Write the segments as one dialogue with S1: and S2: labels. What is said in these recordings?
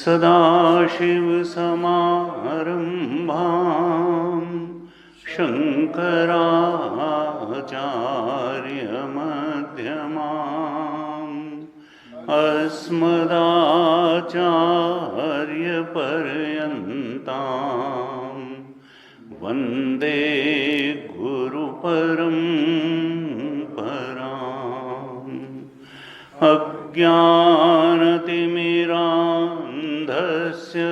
S1: सदाशिवसमारम्भां शङ्कराचार्यमध्यमाम् अस्मदाचार्यपर्यन्तां वन्दे गुरुपरम्पराम्। अज्ञानतिमिरान्धस्य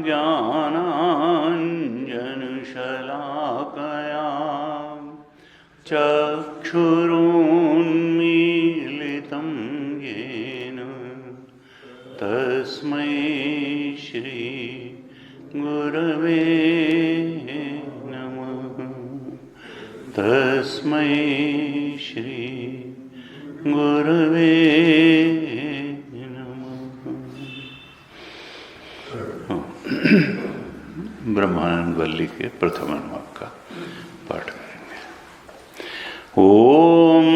S1: ज्ञानाञ्जनशलाकया चक्षुरुन्मीलितं येन तस्मै श्री गुरवे नमः। तस्मै श्री गुरवे ब्रह्मानंद वल्ली के प्रथम अनुवाक का पाठ करेंगे। ओम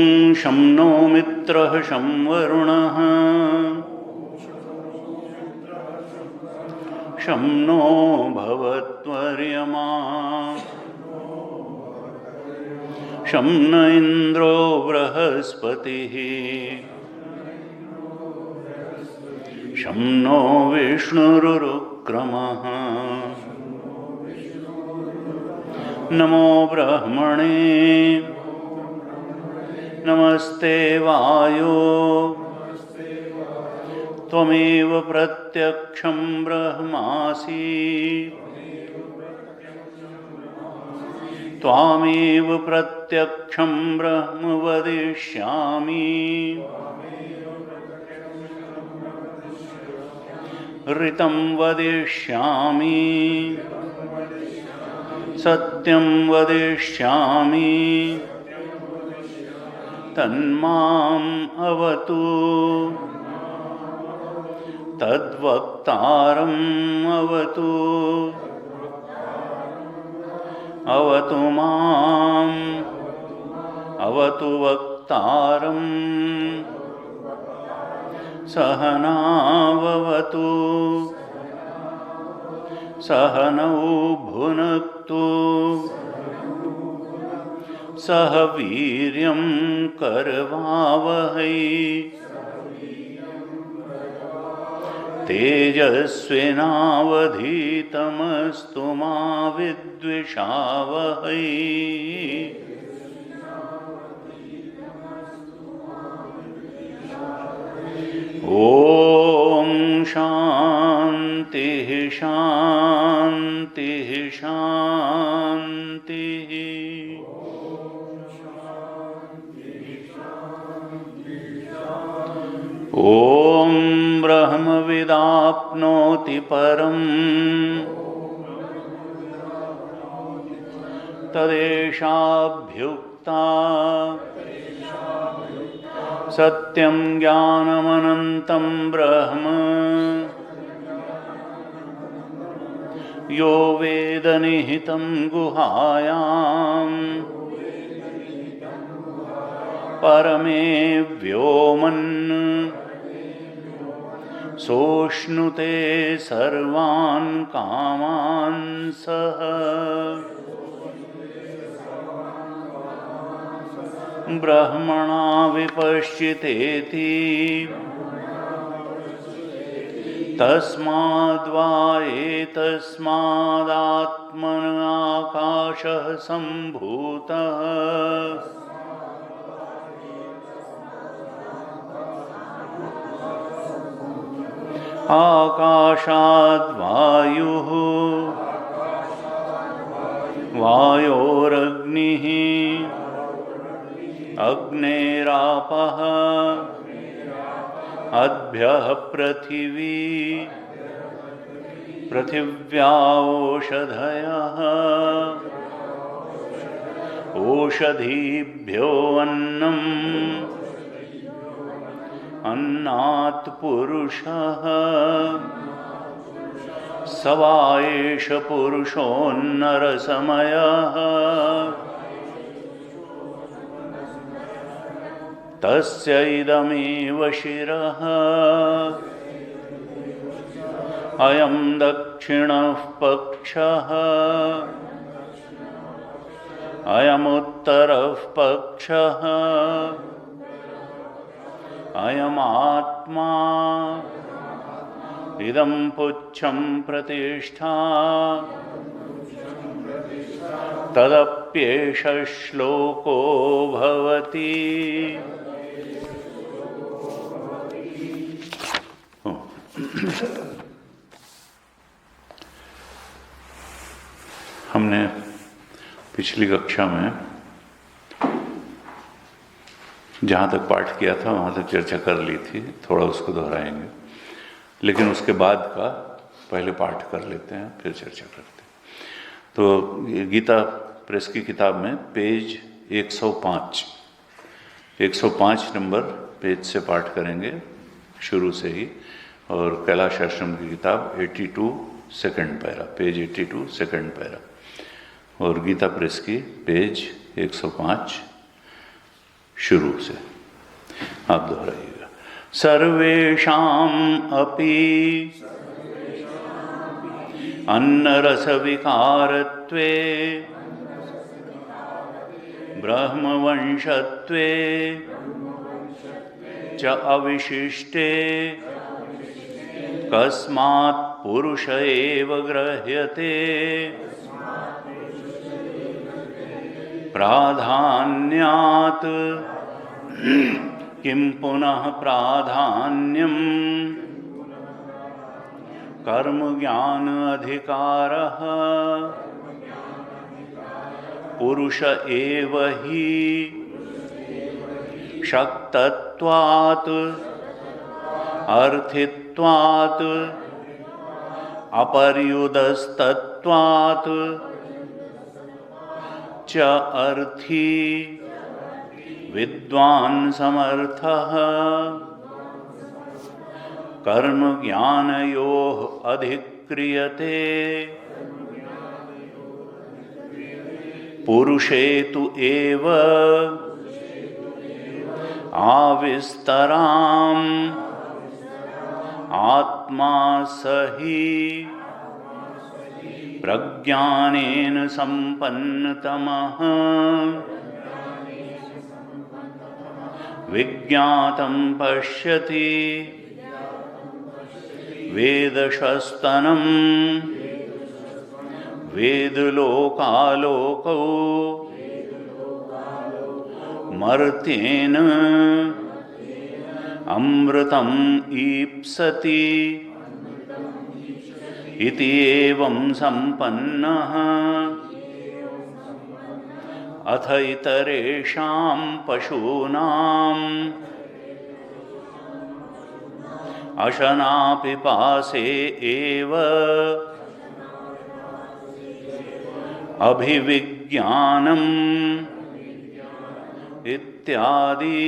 S1: शं नो मित्रः शं वरुणः शं नो भवत्वर्यमा शं न इंद्रो बृहस्पतिः शं नो विष्णुरुक्रमः नमो ब्रह्मणे नमस्ते वायो त्वमेव प्रत्यक्षं ब्रह्मासि त्वामेव प्रत्यक्षं ब्रह्म वदिष्यामि ऋतं वदिष्यामि सत्यं वदिष्यामि तन्माम् अवतु तद्वक्तारम् अवतु अवतु माम् अवतु वक्तारम् सहनाववतु सहनौ भुनक्तु सह वीर्यं करवावहै तेजस्विनावधीतमस्तु मा विद्विषावहै। ओम शांति शांति शांति। ॐ ब्रह्मविदाप्नोति परम् तदेशाभ्युक्ता सत्यं ज्ञानमनन्तं ब्रह्म यो वेदनिहितं गुहायां परमे व्योमन् सोष्णुते सर्वान् कामान् सः ब्रह्मणा विपश्चितेति तस्माद्वा एतस्मादात्मन आकाशः सम्भूतः आकाशाद्वायुः वायोरग्निः अग्नेरापः अद्भ्यः पृथिवी पृथिव्या ओषधयः ओषधीभ्यो अन्नम् अन्नात् पुरुषः स वा एष पुरुषोन्नरसमयः तस्य इदमेव शिरः अयं दक्षिणः पक्षः अयमुत्तरः पक्षः अयमात्मा इदं पुच्छं प्रतिष्ठा तदप्येष श्लोको भवति। हमने पिछली कक्षा में जहाँ तक पाठ किया था वहाँ तक चर्चा कर ली थी, थोड़ा उसको दोहराएंगे, लेकिन उसके बाद का पहले पाठ कर लेते हैं फिर चर्चा करते हैं। तो ये गीता प्रेस की किताब में पेज 105 नंबर पेज से पाठ करेंगे शुरू से ही, और कैलाश आश्रम की किताब 82 second para, page 82 second para, और गीता प्रेस की पेज 105 शुरू से आप दोहराइएगा। सर्वेषाम् अपि अन्नरसविकारत्वे ब्रह्मवंशत्वे च अविशिष्टे कस्मात् पुरुष एव गृह्यते प्राधान्यात् किं पुनः प्राधान्यम् कर्म ज्ञान अधिकारः पुरुष एव हि शक्तत्वात् अर्थित्वात् अपर्युदस्तत्वात् च अर्थी विद्वान् समर्थः कर्म ज्ञानयोः अधिक्रियते पुरुषे तु एव आविस्तराम् आत्मा सहि प्रज्ञानेन सम्पन्नतमः विज्ञातं पश्यति वेदशस्तनं वेदलोकालोकौ मर्त्येन अमृतम् ईप्सति इति एवं सम्पन्नः अथ इतरेषां पशूनां अशनापिपासे एव अभिविज्ञानम् इत्यादि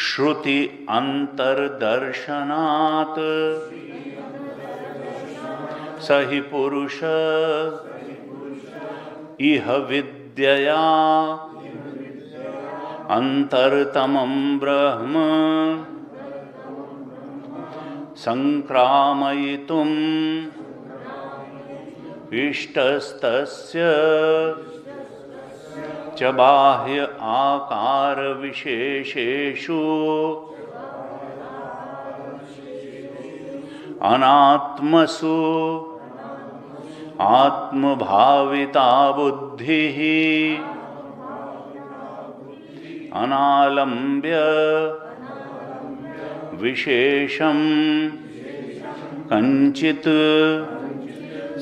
S1: श्रुति अंतर्दर्शनात् सहि पुरुष इह विद्यया अंतरतमं ब्रह्म संक्रामयितुम् इष्टस्तस्य च बाह्य आकार विशेषेषु अनात्मसु आत्मभाविता बुद्धिः अनालम्ब्य विशेषं कंचित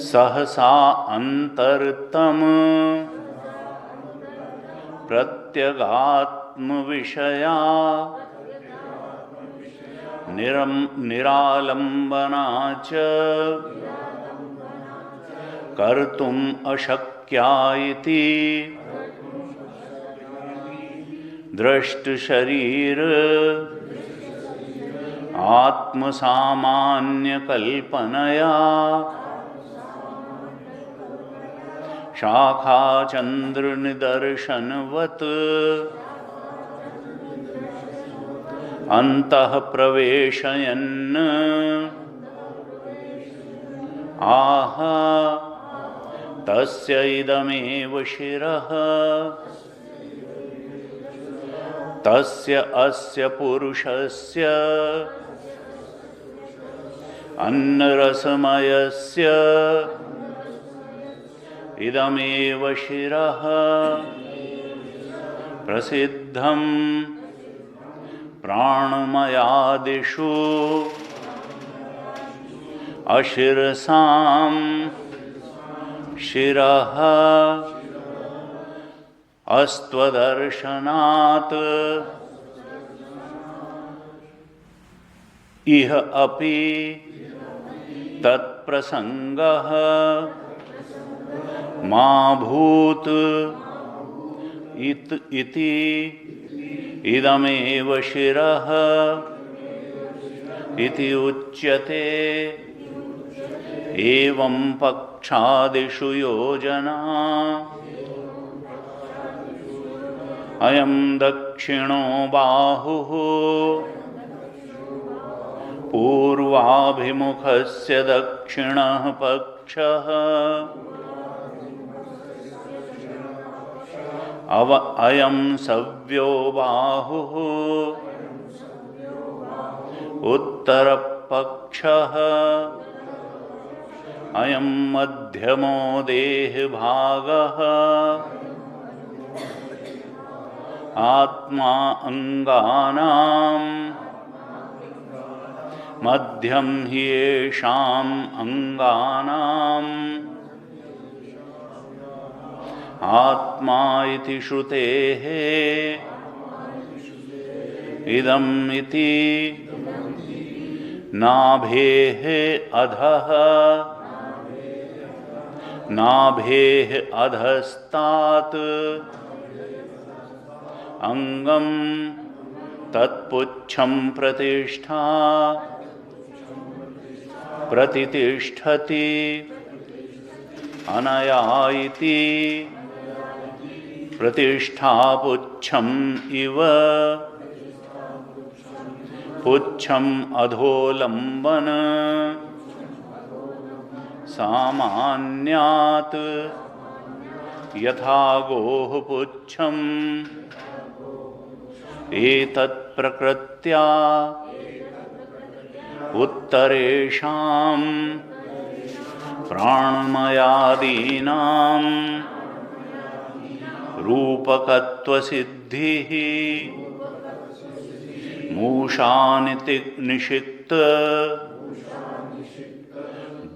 S1: सहसा अंतरतम प्रत्यगात्म विषया निरालंबना च कर्तुम् अशक्या इति दृष्ट शरीर आत्मसामान्य कल्पनया शाखा चंद्र निदर्शनवत् अंतः प्रवेशयन् आह तस्य इदमेव शिरः तस्य अस्य पुरुषस्य अन्नरसमयस्य इदमेव शिरः प्रसिद्धं प्राणमयादिषु अशिरसां शिरः अस्त्वदर्शनात् इह अपि तत्प्रसंगः मा भूत् इति इदमेव शिरः इति उच्यते। एवं पक्षादिषु योजना अयं दक्षिणो बाहुः पूर्वाभिमुखस्य दक्षिणः पक्षः अयं सव्यो बाहुः उत्तरपक्षः अयं मध्यमो देहभागः आत्मा अंगानां मध्यम हि येषाम् अंगानाम् आत्मा इति श्रुतेः इदम् इति नाभेः अधः नाभेः अधस्तात् अंगम तत्पुच्छं प्रतिष्ठा प्रतितिष्ठति अनया इति प्रतिष्ठापुच्छम् इव पुच्छम् अधोलंबन सामान्यात् यथा गोः पुच्छम् एतत् प्रकृत्या उत्तरेषां प्राणमयादीनां रूपकत्वसिद्धिः मूषानिति निषिक्त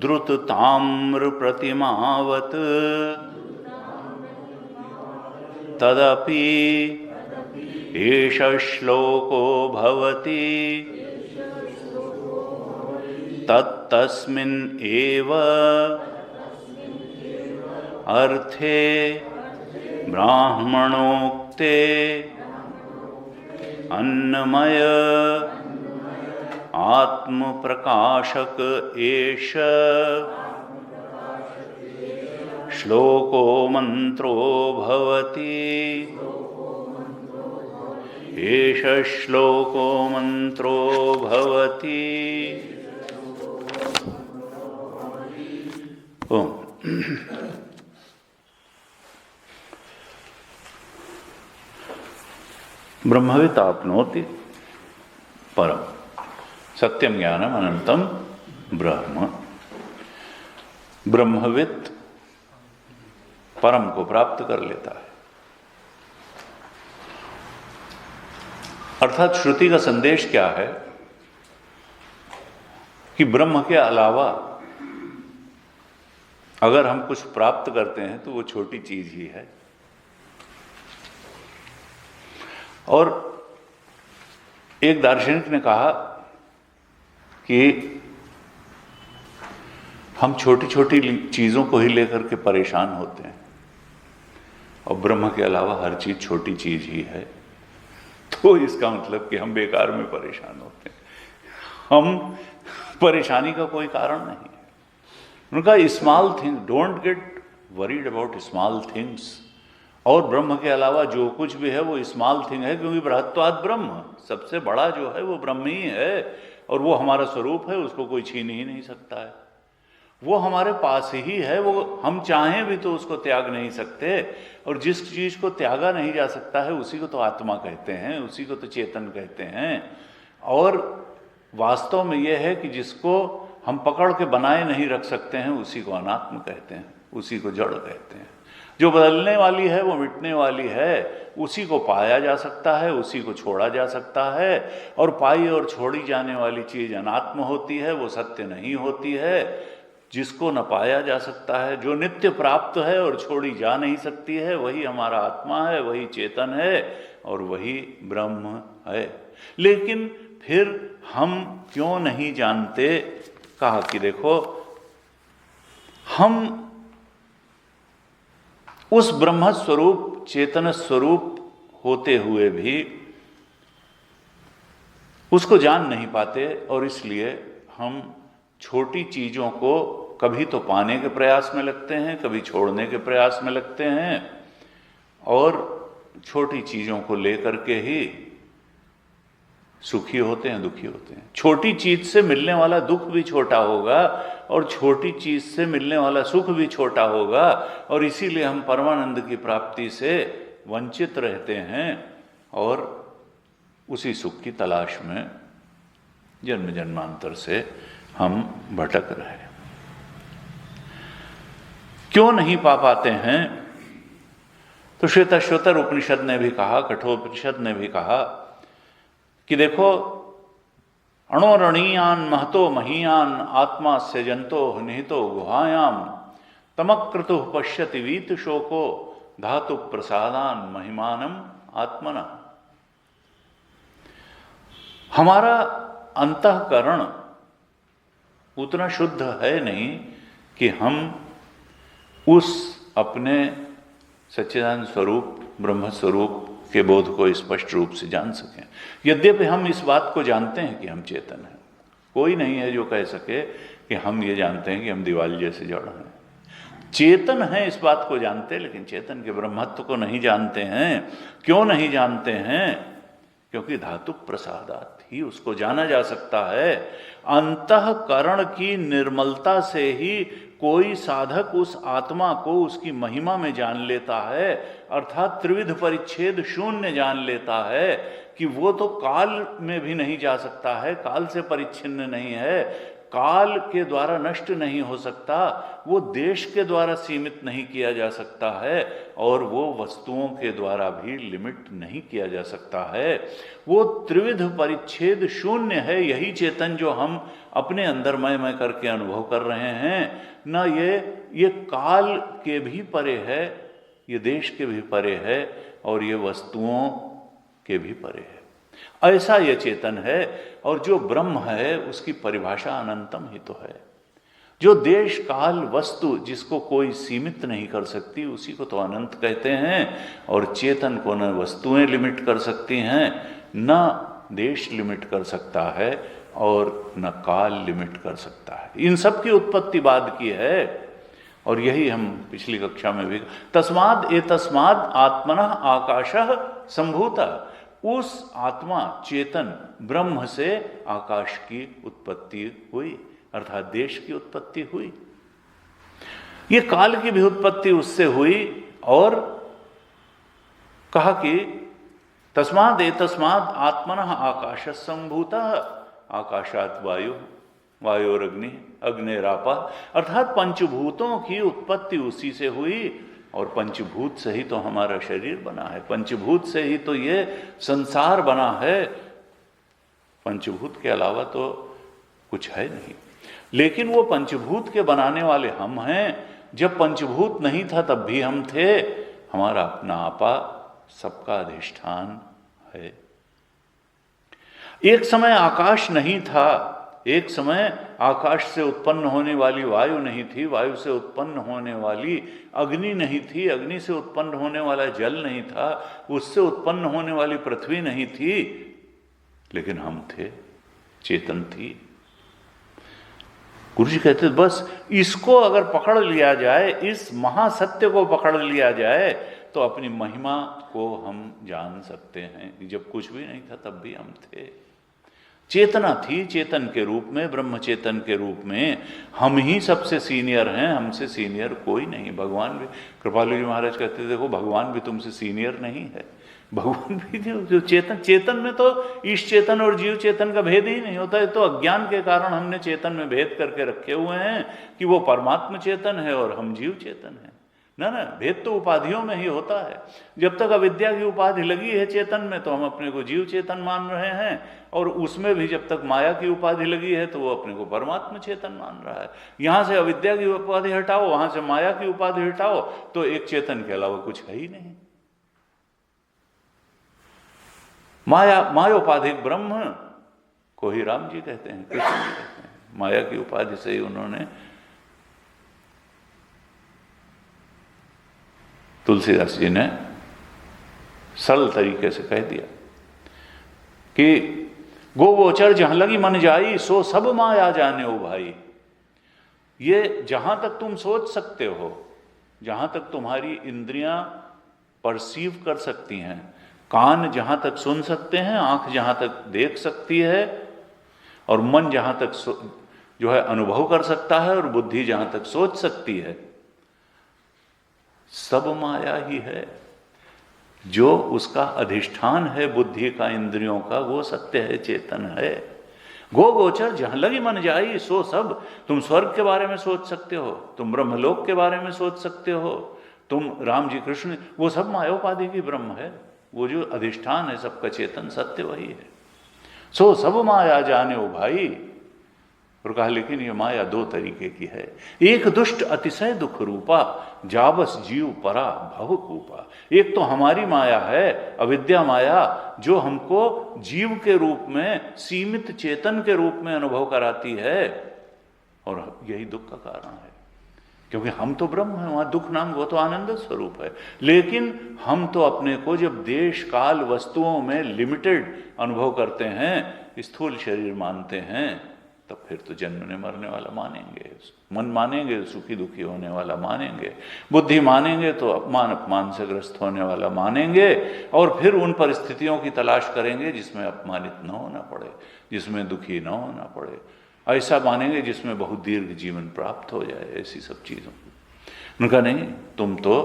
S1: द्रुतताम्रप्रतिमावत् तदपि एष श्लोको भवति तत्तस्मिन् एव अर्थे ब्राह्मणोक्ते अन्नमय आत्मप्रकाशक एष श्लोको मंत्रो भवति। एष श्लोको मंत्रो भवति। ओम। ब्रह्मवित् आपनोति परम सत्यम ज्ञानम अनंतम ब्रह्म। ब्रह्मवित् परम को प्राप्त कर लेता है। अर्थात श्रुति का संदेश क्या है कि ब्रह्म के अलावा अगर हम कुछ प्राप्त करते हैं तो वो छोटी चीज ही है। और एक दार्शनिक ने कहा कि हम छोटी छोटी चीजों को ही लेकर के परेशान होते हैं और ब्रह्म के अलावा हर चीज छोटी चीज ही है। तो इसका मतलब कि हम बेकार में परेशान होते हैं, हम परेशानी का कोई कारण नहीं है। उनका small thing, don't get worried about small things. और ब्रह्म के अलावा जो कुछ भी है वो स्मॉल थिंग है, क्योंकि बृहत्वाद ब्रह्म, सबसे बड़ा जो है वो ब्रह्म ही है और वो हमारा स्वरूप है, उसको कोई छीन ही नहीं सकता है। वो हमारे पास ही है, वो हम चाहें भी तो उसको त्याग नहीं सकते। और जिस चीज को त्यागा नहीं जा सकता है उसी को तो आत्मा कहते हैं, उसी को तो चेतन कहते हैं। और वास्तव में यह है कि जिसको हम पकड़ के बनाए नहीं रख सकते हैं उसी को अनात्म कहते हैं, उसी को जड़ कहते हैं। जो बदलने वाली है, वो मिटने वाली है, उसी को पाया जा सकता है, उसी को छोड़ा जा सकता है। और पाई और छोड़ी जाने वाली चीज अनात्म होती है, वो सत्य नहीं होती है। जिसको न पाया जा सकता है, जो नित्य प्राप्त है और छोड़ी जा नहीं सकती है, वही हमारा आत्मा है, वही चेतन है और वही ब्रह्म है। लेकिन फिर हम क्यों नहीं जानते? कहा कि देखो, हम उस ब्रह्म स्वरूप, चेतन स्वरूप होते हुए भी उसको जान नहीं पाते और इसलिए हम छोटी चीजों को कभी तो पाने के प्रयास में लगते हैं, कभी छोड़ने के प्रयास में लगते हैं और छोटी चीजों को लेकर के ही सुखी होते हैं, दुखी होते हैं। छोटी चीज से मिलने वाला दुख भी छोटा होगा और छोटी चीज से मिलने वाला सुख भी छोटा होगा और इसीलिए हम परमानंद की प्राप्ति से वंचित रहते हैं और उसी सुख की तलाश में जन्म जन्मांतर से हम भटक रहे हैं। क्यों नहीं पा पाते हैं? तो श्वेताश्वतर उपनिषद ने भी कहा, कठोपनिषद ने भी कहा कि देखो, अणोरणीयान महतो महीयान आत्मा से जंतो निहितो गुहायाम तमक्रतु पश्यति वीत शोको धातु प्रसादान महिमानम आत्मना। हमारा अंतःकरण उतना शुद्ध है नहीं कि हम उस अपने सच्चिदानंद स्वरूप, ब्रह्म स्वरूप के बोध को स्पष्ट रूप से जान सकें। यद्यपि हम इस बात को जानते हैं कि हम चेतन हैं। कोई नहीं है जो कह सके कि हम ये जानते हैं कि हम दिवाली जैसे जड़ हैं। चेतन है इस बात को जानते हैं, लेकिन चेतन के ब्रह्मत्व को नहीं जानते हैं। क्यों नहीं जानते हैं? क्योंकि धातु प्रसादात ही उसको जाना जा सकता है। अंतःकरण की निर्मलता से ही कोई साधक उस आत्मा को उसकी महिमा में जान लेता है, अर्थात त्रिविध परिच्छेद शून्य जान लेता है कि वो तो काल में भी नहीं जा सकता है, काल से परिच्छिन्न नहीं है, काल के द्वारा नष्ट नहीं हो सकता, वो देश के द्वारा सीमित नहीं किया जा सकता है और वो वस्तुओं के द्वारा भी लिमिट नहीं किया जा सकता है। वो त्रिविध परिच्छेद शून्य है। यही चेतन जो हम अपने अंदर मैं करके अनुभव कर रहे हैं ना, ये काल के भी परे है, ये देश के भी परे है और ये वस्तुओं के भी परे है। ऐसा ये चेतन है। और जो ब्रह्म है उसकी परिभाषा अनंतम ही तो है। जो देश काल वस्तु जिसको कोई सीमित नहीं कर सकती उसी को तो अनंत कहते हैं। और चेतन को न वस्तुएं लिमिट कर सकती हैं, न देश लिमिट कर सकता है, और न काल लिमिट कर सकता है। इन सब की उत्पत्ति बाद की है। और यही हम पिछली कक्षा में भी, तस्माद एतस्माद आत्मनः आकाशः संभूता, उस आत्मा चेतन ब्रह्म से आकाश की उत्पत्ति हुई, अर्थात देश की उत्पत्ति हुई। ये काल की भी उत्पत्ति उससे हुई। और कहा कि तस्माद एतस्माद आत्मनः आकाश संभूता, आकाशात वायु, वायोरग्नि, अग्निरापा, अर्थात पंचभूतों की उत्पत्ति उसी से हुई। और पंचभूत से ही तो हमारा शरीर बना है, पंचभूत से ही तो ये संसार बना है। पंचभूत के अलावा तो कुछ है नहीं। लेकिन वो पंचभूत के बनाने वाले हम हैं। जब पंचभूत नहीं था तब भी हम थे। हमारा अपना आपा सबका अधिष्ठान है। एक समय आकाश नहीं था, एक समय आकाश से उत्पन्न होने वाली वायु नहीं थी, वायु से उत्पन्न होने वाली अग्नि नहीं थी, अग्नि से उत्पन्न होने वाला जल नहीं था, उससे उत्पन्न होने वाली पृथ्वी नहीं थी। लेकिन हम थे, चेतन थी। गुरु जी कहते बस इसको अगर पकड़ लिया जाए, इस महासत्य को पकड़ लिया जाए, तो अपनी महिमा को हम जान सकते हैं कि जब कुछ भी नहीं था तब भी हम थे। चेतना थी, चेतन के रूप में, ब्रह्म चेतन के रूप में हम ही सबसे सीनियर हैं, हमसे सीनियर कोई नहीं। भगवान भी, कृपालु जी महाराज कहते थे देखो भगवान भी तुमसे सीनियर नहीं है। भगवान भी जो चेतन में तो ईश चेतन और जीव चेतन का भेद ही नहीं होता है। तो अज्ञान के कारण हमने चेतन में भेद करके रखे हुए हैं कि वो परमात्मा चेतन है और हम जीव चेतन है। ना ना, भेद तो उपाधियों में ही होता है। जब तक अविद्या की उपाधि लगी है चेतन में तो हम अपने को जीव चेतन मान रहे हैं, और उसमें भी जब तक माया की उपाधि लगी है तो वो अपने को परमात्मा चेतन मान रहा है। यहां से अविद्या की उपाधि हटाओ, वहां से माया की उपाधि हटाओ, तो एक चेतन के अलावा कुछ है ही नहीं। मायोपाधिक ब्रह्म को ही राम जी कहते हैं, कृष्ण जी कहते हैं। माया की उपाधि से ही उन्होंने तुलसीदास जी ने सरल तरीके से कह दिया कि गोगोचर जहां लगी मन जाई, सो सब माया जाने ओ भाई। ये जहां तक तुम सोच सकते हो, जहां तक तुम्हारी इंद्रियां परसीव कर सकती हैं, कान जहां तक सुन सकते हैं, आंख जहां तक देख सकती है, और मन जहां तक जो है अनुभव कर सकता है, और बुद्धि जहां तक सोच सकती है, सब माया ही है। जो उसका अधिष्ठान है बुद्धि का, इंद्रियों का, वो सत्य है, चेतन है। गो गोचर जहां लगी मन जाई, सो सब। तुम स्वर्ग के बारे में सोच सकते हो, तुम ब्रह्मलोक के बारे में सोच सकते हो, तुम राम जी कृष्ण, वो सब मायोपाधि की ब्रह्म है। वो जो अधिष्ठान है सबका चेतन सत्य वही है। सो सब माया जाने ओ भाई। और कहा लेकिन ये माया दो तरीके की है। एक दुष्ट अतिशय दुख रूपा, जाबस जीव परा भवकूपा। एक तो हमारी माया है, अविद्या माया, जो हमको जीव के रूप में, सीमित चेतन के रूप में अनुभव कराती है, और यही दुख का कारण है। क्योंकि हम तो ब्रह्म हैं, वहां दुख नाम वो तो आनंद स्वरूप है। लेकिन हम तो अपने को जब देश काल वस्तुओं में लिमिटेड अनुभव करते हैं, स्थूल शरीर मानते हैं, तब फिर तो जन्मने मरने वाला मानेंगे, मन मानेंगे, सुखी दुखी होने वाला मानेंगे, बुद्धि मानेंगे तो अपमान से ग्रस्त होने वाला मानेंगे, और फिर उन परिस्थितियों की तलाश करेंगे जिसमें अपमानित न होना पड़े, जिसमें दुखी न होना पड़े, ऐसा मानेंगे जिसमें बहुत दीर्घ जीवन प्राप्त हो जाए, ऐसी सब चीजों की। उनका नहीं, तुम तो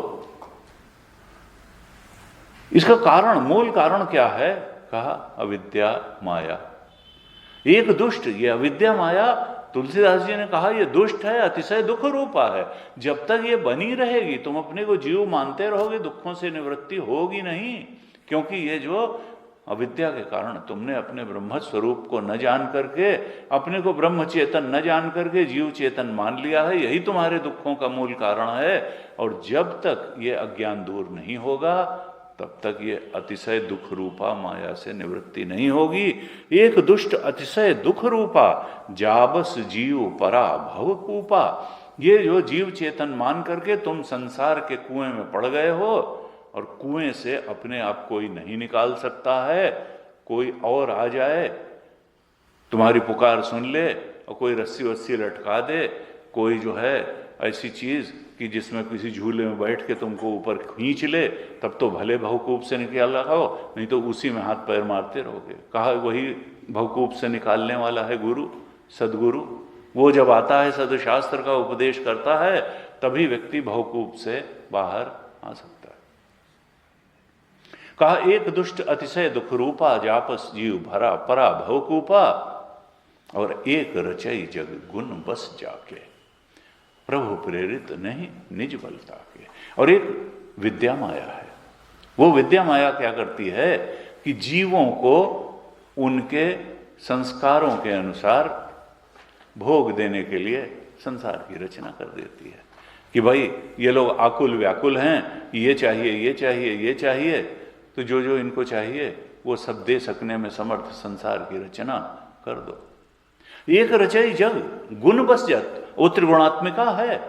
S1: इसका कारण, मूल कारण क्या है? कहा अविद्या माया। एक दुष्ट, ये अविद्या माया, तुलसीदास जी ने कहा ये दुष्ट है, अतिशय दुख रूपा है। जब तक ये बनी रहेगी, तुम अपने को जीव मानते रहोगे, दुखों से निवृत्ति होगी नहीं। क्योंकि ये जो अविद्या के कारण तुमने अपने ब्रह्म स्वरूप को न जान करके, अपने को ब्रह्म चेतन न जान करके जीव चेतन मान लिया है, यही तुम्हारे दुखों का मूल कारण है। और जब तक ये अज्ञान दूर नहीं होगा, तब तक ये अतिशय दुख रूपा माया से निवृत्ति नहीं होगी। एक दुष्ट अतिशय दुख रूपा जाबस जीव परा भवकूपा। ये जो जीव चेतन मान करके तुम संसार के कुएं में पड़ गए हो, और कुएं से अपने आप कोई नहीं निकाल सकता है। कोई और आ जाए, तुम्हारी पुकार सुन ले और कोई रस्सी वस्सी लटका दे, कोई जो है ऐसी चीज कि जिसमें किसी झूले में बैठ के तुमको ऊपर खींच ले, तब तो भले भवकूप से निकाल रहो, नहीं तो उसी में हाथ पैर मारते रहोगे। कहा वही भवकूप से निकालने वाला है गुरु, सदगुरु। वो जब आता है, सदशास्त्र का उपदेश करता है, तभी व्यक्ति भवकूप से बाहर आ सकता है। कहा एक दुष्ट अतिशय दुख रूपा जापस जीव भरा परा भवकूपा, और एक रचई जग गुण बस जाके प्रभु प्रेरित नहीं निज बल ताके। और एक विद्या माया है। वो विद्या माया क्या करती है कि जीवों को उनके संस्कारों के अनुसार भोग देने के लिए संसार की रचना कर देती है कि भाई ये लोग आकुल व्याकुल हैं, ये चाहिए ये चाहिए ये चाहिए, तो जो जो इनको चाहिए वो सब दे सकने में समर्थ संसार की रचना कर दो। एक रचई जग गुण बस जात, वो त्रिगुणात्मिका है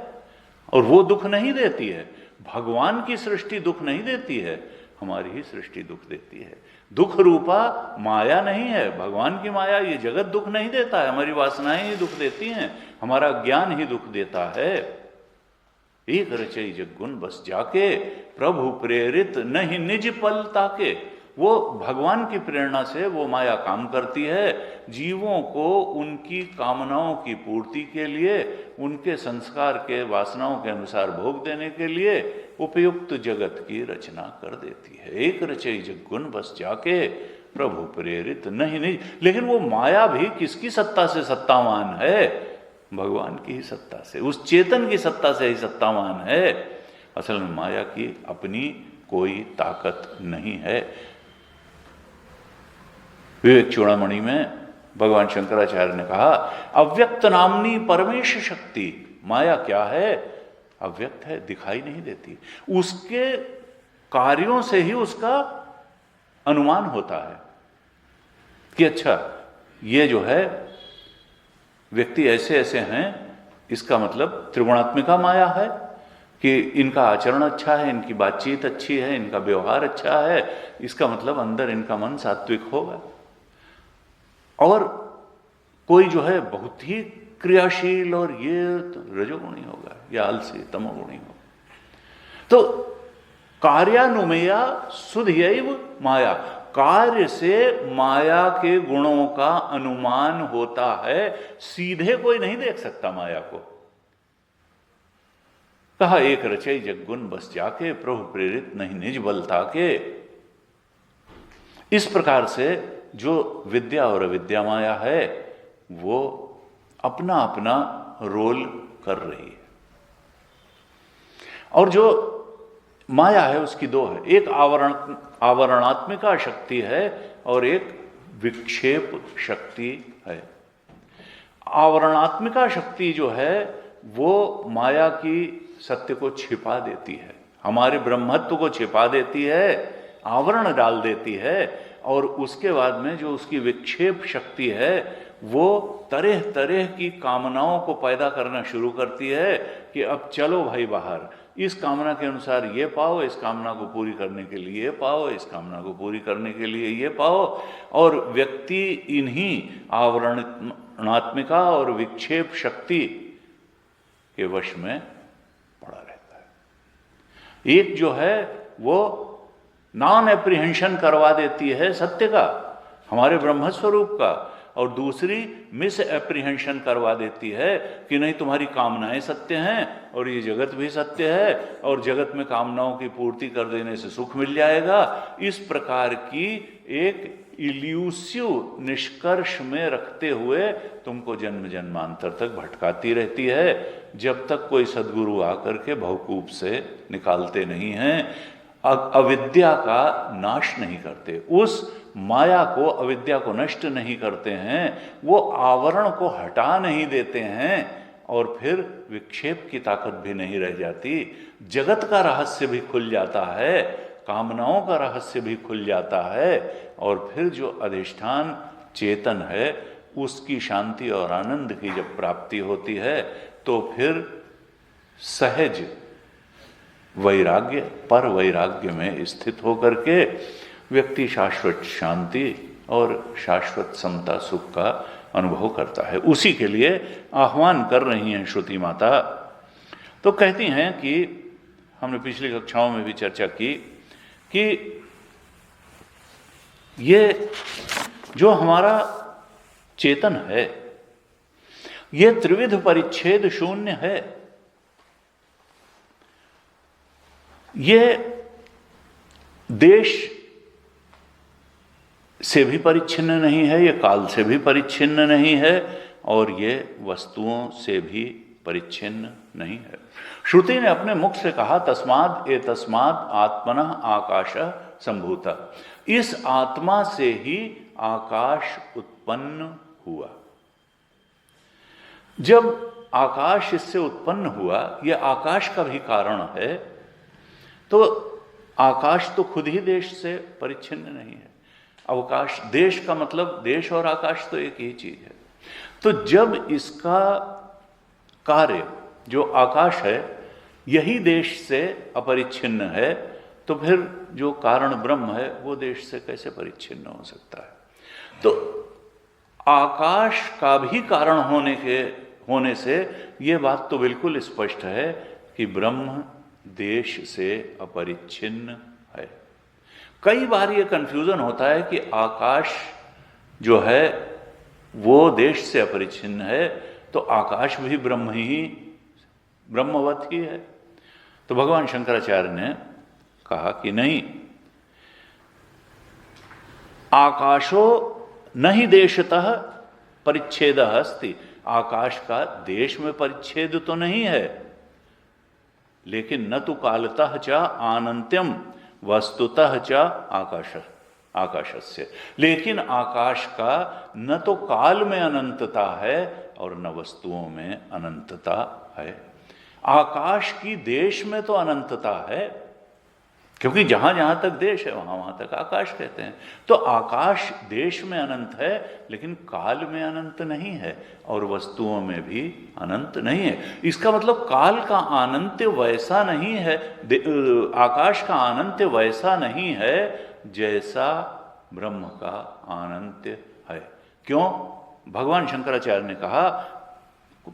S1: और वो दुख नहीं देती है। भगवान की सृष्टि दुख नहीं देती है, हमारी ही सृष्टि दुख देती है। दुख रूपा माया नहीं है, भगवान की माया। ये जगत दुख नहीं देता है, हमारी वासनाएं ही दुख देती हैं, हमारा ज्ञान ही दुख देता है। एक रचई जग गुण बस जाके प्रभु प्रेरित नहीं निज पल ताके। वो भगवान की प्रेरणा से वो माया काम करती है, जीवों को उनकी कामनाओं की पूर्ति के लिए, उनके संस्कार के वासनाओं के अनुसार भोग देने के लिए उपयुक्त जगत की रचना कर देती है। एक रचई जग गुण बस जाके प्रभु प्रेरित नहीं नहीं। लेकिन वो माया भी किसकी सत्ता से सत्तावान है? भगवान की ही सत्ता से, उस चेतन की सत्ता से ही सत्तावान है। असल में माया की अपनी कोई ताकत नहीं है। विवेक चूड़ामणि में भगवान शंकराचार्य ने कहा, अव्यक्त नामनी परमेश शक्ति। माया क्या है? अव्यक्त है, दिखाई नहीं देती। उसके कार्यों से ही उसका अनुमान होता है कि अच्छा ये जो है व्यक्ति ऐसे ऐसे हैं, इसका मतलब त्रिगुणात्मिका माया है कि इनका आचरण अच्छा है, इनकी बातचीत अच्छी है, इनका व्यवहार अच्छा है, इसका मतलब अंदर इनका मन सात्विक होगा। और कोई जो है बहुत ही क्रियाशील और ये तो रजोगुणी होगा या आलसी तमोगुणी होगा। तो कार्यानुमेया सुधयैव माया, कार्य से माया के गुणों का अनुमान होता है, सीधे कोई नहीं देख सकता माया को। कहा एक रचई जग गुण बस जाके प्रभु प्रेरित नहीं निज बल ताके। इस प्रकार से जो विद्या और अविद्या माया है वो अपना अपना रोल कर रही है। और जो माया है उसकी दो है, एक आवरणात्मिका शक्ति है और एक विक्षेप शक्ति है। आवरणात्मिका शक्ति जो है वो माया की सत्य को छिपा देती है, हमारे ब्रह्मत्व को छिपा देती है, आवरण डाल देती है। और उसके बाद में जो उसकी विक्षेप शक्ति है वो तरह तरह की कामनाओं को पैदा करना शुरू करती है कि अब चलो भाई बाहर, इस कामना के अनुसार ये पाओ, इस कामना को पूरी करने के लिए ये पाओ, इस कामना को पूरी करने के लिए ये पाओ। और व्यक्ति इन्हीं आवरणात्मिका और विक्षेप शक्ति के वश में पड़ा रहता है। एक जो है वो नॉन एप्रीहेंशन करवा देती है सत्य का, हमारे ब्रह्म स्वरूप का, और दूसरी मिस एप्रीहेंशन करवा देती है कि नहीं तुम्हारी कामनाएं सत्य हैं और ये जगत भी सत्य है और जगत में कामनाओं की पूर्ति कर देने से सुख मिल जाएगा। इस प्रकार की एक इल्यूसिव निष्कर्ष में रखते हुए तुमको जन्म जन्मांतर तक भटकाती रहती है, जब तक कोई सद्गुरु आकर के भवकूप से निकालते नहीं हैं, अविद्या का नाश नहीं करते, उस माया को, अविद्या को नष्ट नहीं करते हैं, वो आवरण को हटा नहीं देते हैं, और फिर विक्षेप की ताकत भी नहीं रह जाती, जगत का रहस्य भी खुल जाता है। कामनाओं का रहस्य भी खुल जाता है, और फिर जो अधिष्ठान चेतन है उसकी शांति और आनंद की जब प्राप्ति होती है तो फिर सहज वैराग्य, पर वैराग्य में स्थित होकर के व्यक्ति शाश्वत शांति और शाश्वत समता सुख का अनुभव करता है। उसी के लिए आह्वान कर रही हैं श्रुति माता। तो कहती हैं कि हमने पिछली कक्षाओं में भी चर्चा की कि ये जो हमारा चेतन है ये त्रिविध परिच्छेद शून्य है। ये देश से भी परिच्छिन्न नहीं है, ये काल से भी परिच्छिन्न नहीं है, और ये वस्तुओं से भी परिच्छिन्न नहीं है। श्रुति ने अपने मुख से कहा तस्माद एतस्माद आत्मनः आकाश संभूता, इस आत्मा से ही आकाश उत्पन्न हुआ। जब आकाश इससे उत्पन्न हुआ, यह आकाश का भी कारण है, तो आकाश तो खुद ही देश से परिच्छिन्न नहीं है। अवकाश, देश का मतलब देश और आकाश तो एक ही चीज है। तो जब इसका कार्य जो आकाश है यही देश से अपरिच्छिन्न है, तो फिर जो कारण ब्रह्म है वो देश से कैसे परिच्छिन्न हो सकता है? तो आकाश का भी कारण होने से यह बात तो बिल्कुल स्पष्ट है कि ब्रह्म देश से अपरिच्छिन्न है। कई बार ये कंफ्यूजन होता है कि आकाश जो है वो देश से अपरिच्छिन्न है, तो आकाश भी ब्रह्मवत ही है। तो भगवान शंकराचार्य ने कहा कि नहीं, आकाशो नहीं देशतः परिच्छेदः अस्ति, आकाश का देश में परिच्छेद तो नहीं है, लेकिन न तो कालतः च आनंत्यम वस्तुतः च आकाशस्य, लेकिन आकाश का न तो काल में अनंतता है और न वस्तुओं में अनंतता है। आकाश की देश में तो अनंतता है, क्योंकि जहां जहां तक देश है वहां वहां तक आकाश कहते हैं। तो आकाश देश में अनंत है, लेकिन काल में अनंत नहीं है और वस्तुओं में भी अनंत नहीं है। इसका मतलब काल का अनंत्य वैसा नहीं है, आकाश का अनंत्य वैसा नहीं है जैसा ब्रह्म का अनंत्य है। क्यों? भगवान शंकराचार्य ने कहा,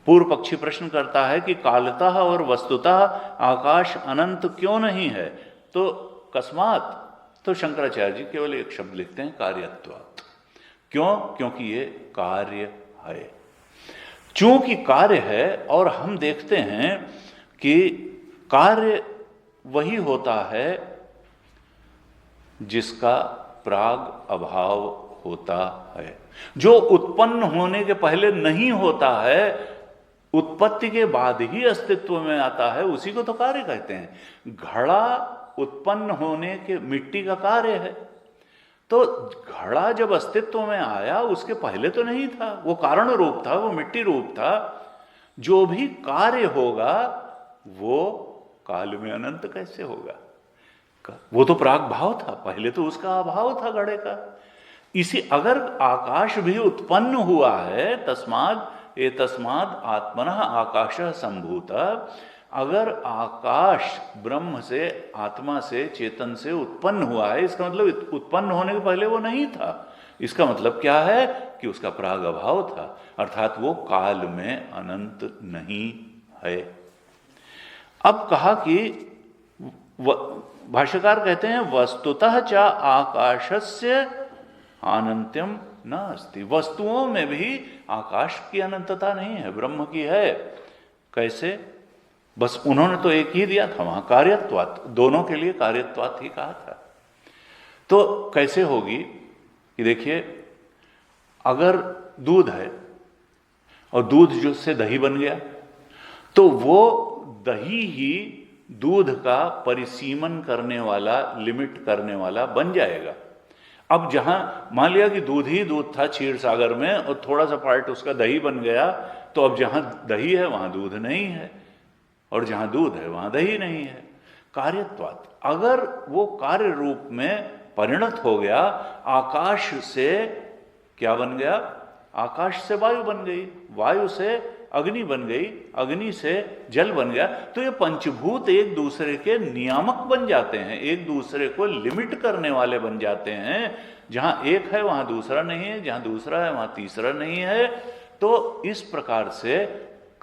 S1: पूर्व पक्षी प्रश्न करता है कि कालतः और वस्तुतः आकाश अनंत क्यों नहीं है? तो कस्मात, तो शंकराचार्य जी केवल एक शब्द लिखते हैं, कार्यत्वात्। क्यों? क्योंकि ये कार्य है। चूंकि कार्य है, और हम देखते हैं कि कार्य वही होता है जिसका प्राग अभाव होता है। जो उत्पन्न होने के पहले नहीं होता है, उत्पत्ति के बाद ही अस्तित्व में आता है, उसी को तो कार्य कहते हैं। घड़ा उत्पन्न होने के मिट्टी का कार्य है, तो घड़ा जब अस्तित्व में आया उसके पहले तो नहीं था, वो कारण रूप था, वो मिट्टी रूप था। जो भी कार्य होगा वो काल में अनंत कैसे होगा? वो तो प्राग भाव था, पहले तो उसका अभाव था घड़े का। इसी अगर आकाश भी उत्पन्न हुआ है, तस्माद एतस्माद आत्मनः आकाशः संभूता, अगर आकाश ब्रह्म से, आत्मा से, चेतन से उत्पन्न हुआ है, इसका मतलब उत्पन्न होने के पहले वो नहीं था। इसका मतलब क्या है कि उसका प्राग अभाव था, अर्थात वो काल में अनंत नहीं है। अब कहा कि भाष्यकार कहते हैं वस्तुतः च आकाशस्य अनंत्यम न अस्ति, वस्तुओं में भी आकाश की अनंतता नहीं है, ब्रह्म की है। कैसे? बस उन्होंने तो एक ही दिया था वहां, कार्यत्वात्, दोनों के लिए कार्यत्वात् ही कहा था। तो कैसे होगी कि देखिए, अगर दूध है और दूध जो से दही बन गया, तो वो दही ही दूध का परिसीमन करने वाला, लिमिट करने वाला बन जाएगा। अब जहां मान लिया कि दूध ही दूध था क्षीर सागर में और थोड़ा सा पार्ट उसका दही बन गया, तो अब जहां दही है वहां दूध नहीं है, और जहां दूध है वहां दही नहीं है। कार्यत्वात्, अगर वो कार्य रूप में परिणत हो गया, आकाश से क्या बन गया? आकाश से वायु बन गई, वायु से अग्नि बन गई, अग्नि से जल बन गया, तो ये पंचभूत एक दूसरे के नियामक बन जाते हैं, एक दूसरे को लिमिट करने वाले बन जाते हैं। जहां एक है वहां दूसरा नहीं है, जहां दूसरा है वहां तीसरा नहीं है। तो इस प्रकार से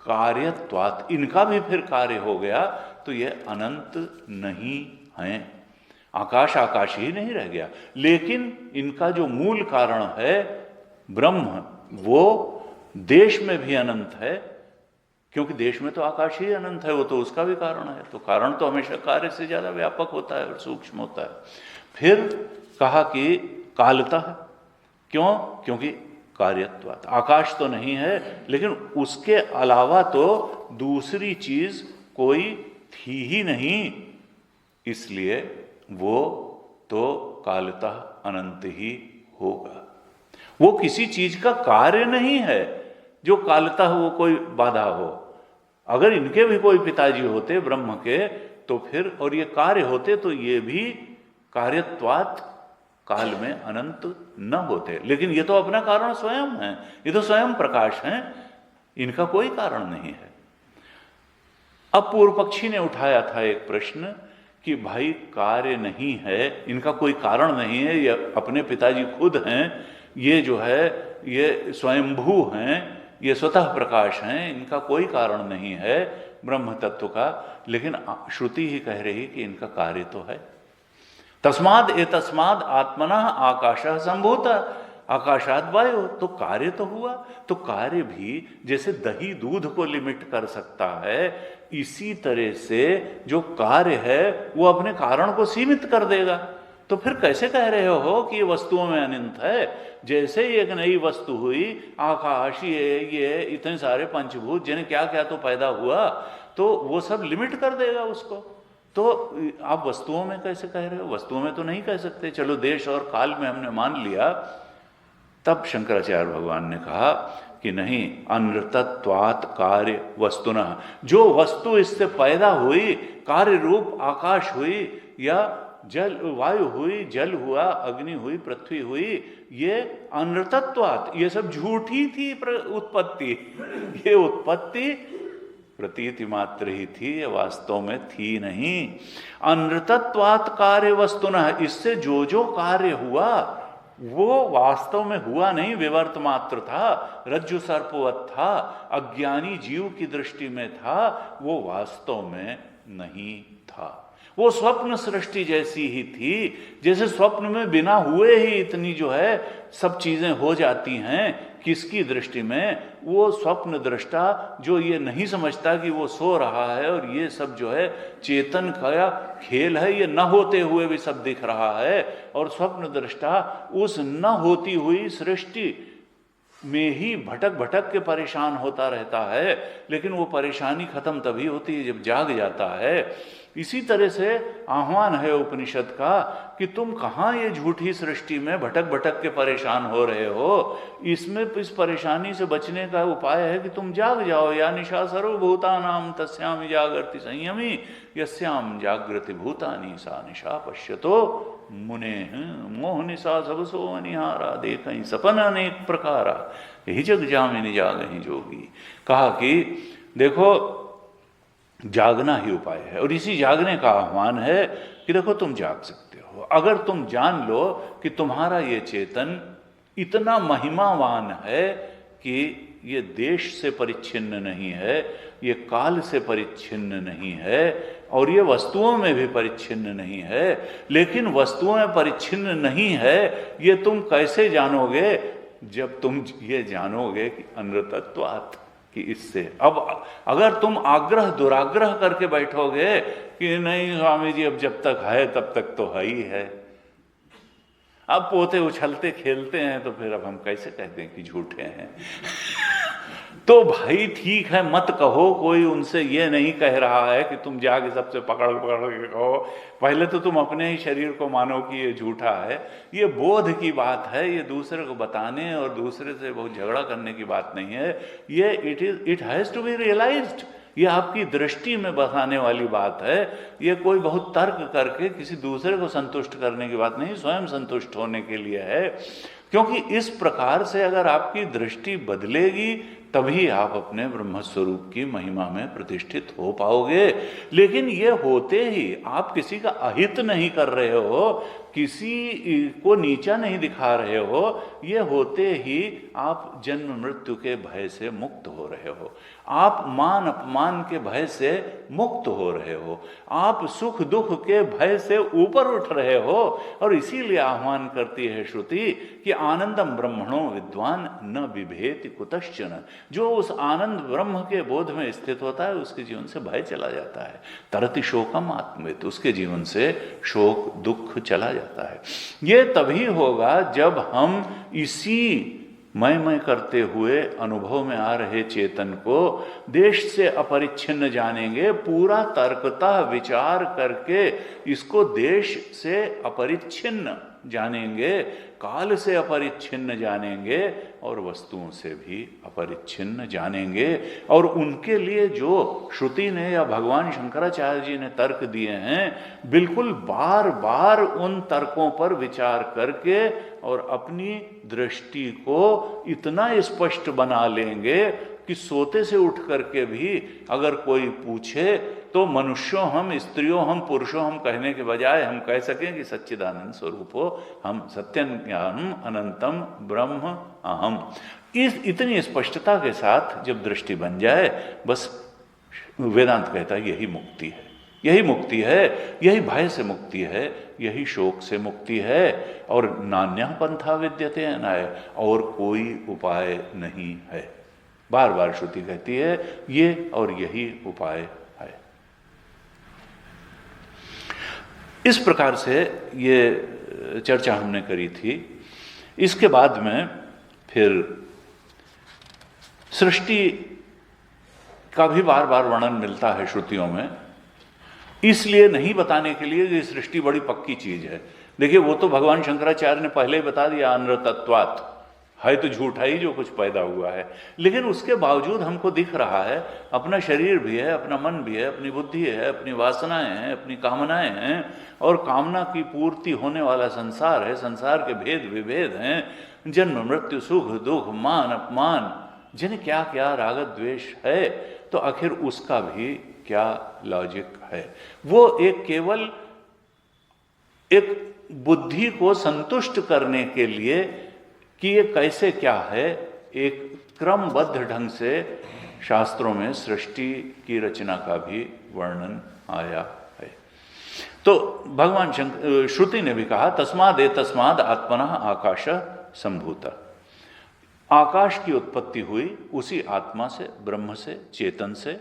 S1: कार्यत्वात्, इनका भी फिर कार्य हो गया, तो ये अनंत नहीं है। आकाश आकाश ही नहीं रह गया, लेकिन इनका जो मूल कारण है ब्रह्म, वो देश में भी अनंत है, क्योंकि देश में तो आकाश ही अनंत है, वो तो उसका भी कारण है। तो कारण तो हमेशा कार्य से ज्यादा व्यापक होता है और सूक्ष्म होता है। फिर कहा कि कालतः, क्यों? क्योंकि कार्यत्वात्, आकाश तो नहीं है, लेकिन उसके अलावा तो दूसरी चीज कोई थी ही नहीं, इसलिए वो तो कालतः अनंत ही होगा। वो किसी चीज का कार्य नहीं है जो कालतः वो कोई बाधा हो। अगर इनके भी कोई पिताजी होते ब्रह्म के, तो फिर और ये कार्य होते, तो ये भी कार्यत्वात् काल में अनंत न होते। लेकिन ये तो अपना कारण स्वयं है, ये तो स्वयं प्रकाश है, इनका कोई कारण नहीं है। अब पूर्व पक्षी ने उठाया था एक प्रश्न कि भाई कार्य नहीं है, इनका कोई कारण नहीं है, ये अपने पिताजी खुद हैं, ये जो है ये स्वयंभू हैं, ये स्वतः प्रकाश हैं, इनका कोई कारण नहीं है ब्रह्म तत्व का। लेकिन श्रुति ही कह रही कि इनका कार्य तो है। तस्माद एतस्माद आत्मना आकाशः संभूता आकाशाद वायु, तो कार्य तो हुआ। तो कार्य भी जैसे दही दूध को लिमिट कर सकता है, इसी तरह से जो कार्य है वो अपने कारण को सीमित कर देगा। तो फिर कैसे कह रहे हो कि ये वस्तुओं में अनंत है? जैसे ही एक नई वस्तु हुई, आकाश, ये इतने सारे पंचभूत, जिन्हें क्या क्या तो पैदा हुआ, तो वो सब लिमिट कर देगा उसको। तो आप वस्तुओं में कैसे कह रहे हो? वस्तुओं में तो नहीं कह सकते। चलो देश और काल में हमने मान लिया। तब शंकराचार्य भगवान ने कहा कि नहीं, अनृतत्वात् कार्य वस्तुनः, जो वस्तु इससे पैदा हुई, कार्य रूप आकाश हुई या जल वायु हुई, जल हुआ, अग्नि हुई, पृथ्वी हुई, ये अनृतत्वात्, ये सब झूठी थी उत्पत्ति। ये उत्पत्ति प्रतीति मात्र ही थी, ये वास्तव में थी नहीं। अनृतत्वात् कार्य वस्तुनः, इससे जो जो कार्य हुआ वो वास्तव में हुआ नहीं, विवर्त मात्र था, रज्जु सर्पवत था, अज्ञानी जीव की दृष्टि में था, वो वास्तव में नहीं था। वो स्वप्न सृष्टि जैसी ही थी, जैसे स्वप्न में बिना हुए ही इतनी जो है सब चीजें हो जाती हैं। किसकी दृष्टि में? वो स्वप्न दृष्टा जो ये नहीं समझता कि वो सो रहा है और ये सब जो है चेतन का खेल है, ये न होते हुए भी सब दिख रहा है। और स्वप्न दृष्टा उस न होती हुई सृष्टि में ही भटक भटक के परेशान होता रहता है, लेकिन वो परेशानी खत्म तभी होती है जब जाग जाता है। इसी तरह से आह्वान है उपनिषद का कि तुम कहाँ ये झूठी सृष्टि में भटक भटक के परेशान हो रहे हो। इसमें इस परेशानी से बचने का उपाय है कि तुम जाग जाओ। या निशा सर्वभूतानां तस्याम जागृति संयमी यस्याम जागृति भूतानि सा निशा पश्यतो मुने मोह निशा सबसो अनिहारा देखहीं सपन अनेक प्रकारा यही जग जामिनी जागहि जोगी। कहा कि देखो जागना ही उपाय है, और इसी जागने का आह्वान है कि देखो तुम जाग सकते हो। अगर तुम जान लो कि तुम्हारा ये चेतन इतना महिमावान है कि ये देश से परिच्छिन्न नहीं है, ये काल से परिच्छिन्न नहीं है, और ये वस्तुओं में भी परिच्छिन्न नहीं है। लेकिन वस्तुओं में परिच्छिन्न नहीं है ये तुम कैसे जानोगे? जब तुम ये जानोगे कि अनृतत्वात्, कि इससे अब अगर तुम आग्रह दुराग्रह करके बैठोगे कि नहीं स्वामी जी अब जब तक है तब तक तो है ही है, अब पोते उछलते खेलते हैं, तो फिर अब हम कैसे कहते हैं कि झूठे हैं? तो भाई ठीक है, मत कहो, कोई उनसे ये नहीं कह रहा है कि तुम जाके सबसे पकड़ पकड़ के कहो। पहले तो तुम अपने ही शरीर को मानो कि ये झूठा है। ये बोध की बात है, ये दूसरे को बताने और दूसरे से बहुत झगड़ा करने की बात नहीं है। ये it has to be realised ये आपकी दृष्टि में बसाने वाली बात है। ये कोई बहुत तर्क करके किसी दूसरे को संतुष्ट करने की बात नहीं, स्वयं संतुष्ट होने के लिए है। क्योंकि इस प्रकार से अगर आपकी दृष्टि बदलेगी तभी आप अपने ब्रह्म स्वरूप की महिमा में प्रतिष्ठित हो पाओगे। लेकिन ये होते ही आप किसी का अहित नहीं कर रहे हो, किसी को नीचा नहीं दिखा रहे हो, ये होते ही आप जन्म मृत्यु के भय से मुक्त हो रहे हो, आप मान अपमान के भय से मुक्त हो रहे हो, आप सुख दुख के भय से ऊपर उठ रहे हो। और इसीलिए आह्वान करती है श्रुति कि आनंदम ब्रह्मणो विद्वान न बिभेति कुतश्चन। जो उस आनंद ब्रह्म के बोध में स्थित होता है उसके जीवन से भय चला जाता है। तरति शोकम आत्मवित्, उसके जीवन से शोक दुख चला जाता है। ये तभी होगा जब हम इसी मैं करते हुए अनुभव में आ रहे चेतन को देश से अपरिच्छिन्न जानेंगे, पूरा तर्कतः विचार करके इसको देश से अपरिच्छिन्न जानेंगे, काल से अपरिच्छिन्न जानेंगे और वस्तुओं से भी अपरिच्छिन्न जानेंगे। और उनके लिए जो श्रुति ने या भगवान शंकराचार्य जी ने तर्क दिए हैं, बिल्कुल बार बार उन तर्कों पर विचार करके और अपनी दृष्टि को इतना स्पष्ट बना लेंगे कि सोते से उठ करके भी अगर कोई पूछे तो मनुष्यों हम, स्त्रियों हम, पुरुषों हम कहने के बजाय हम कह सकें कि सच्चिदानंद स्वरूप हो हम, सत्यं ज्ञानम अनंतम ब्रह्म अहम। इस इतनी स्पष्टता के साथ जब दृष्टि बन जाए, बस वेदांत कहता है यही मुक्ति है, यही मुक्ति है, यही भय से मुक्ति है, यही शोक से मुक्ति है। और नान्यः पंथा विद्यते अनाय, और कोई उपाय नहीं है। बार बार श्रुति कहती है ये और यही उपाय है। इस प्रकार से ये चर्चा हमने करी थी। इसके बाद में फिर सृष्टि का भी बार बार वर्णन मिलता है श्रुतियों में, इसलिए नहीं बताने के लिए कि सृष्टि बड़ी पक्की चीज है। देखिए वो तो भगवान शंकराचार्य ने पहले ही बता दिया, अनृतत्वात्, है तो झूठा ही जो कुछ पैदा हुआ है। लेकिन उसके बावजूद हमको दिख रहा है अपना शरीर भी है, अपना मन भी है, अपनी बुद्धि है, अपनी वासनाएं हैं, अपनी कामनाएं हैं, और कामना की पूर्ति होने वाला संसार है, संसार के भेद विभेद हैं, जन्म मृत्यु सुख दुख मान अपमान, जिन्हें क्या क्या राग द्वेष है। तो आखिर उसका भी क्या लॉजिक है? वो एक केवल एक बुद्धि को संतुष्ट करने के लिए कि ये कैसे क्या है, एक क्रमबद्ध ढंग से शास्त्रों में सृष्टि की रचना का भी वर्णन आया है। तो भगवान श्रुति ने भी कहा तस्माद आत्मनः आकाश संभूता, आकाश की उत्पत्ति हुई उसी आत्मा से, ब्रह्म से, चेतन से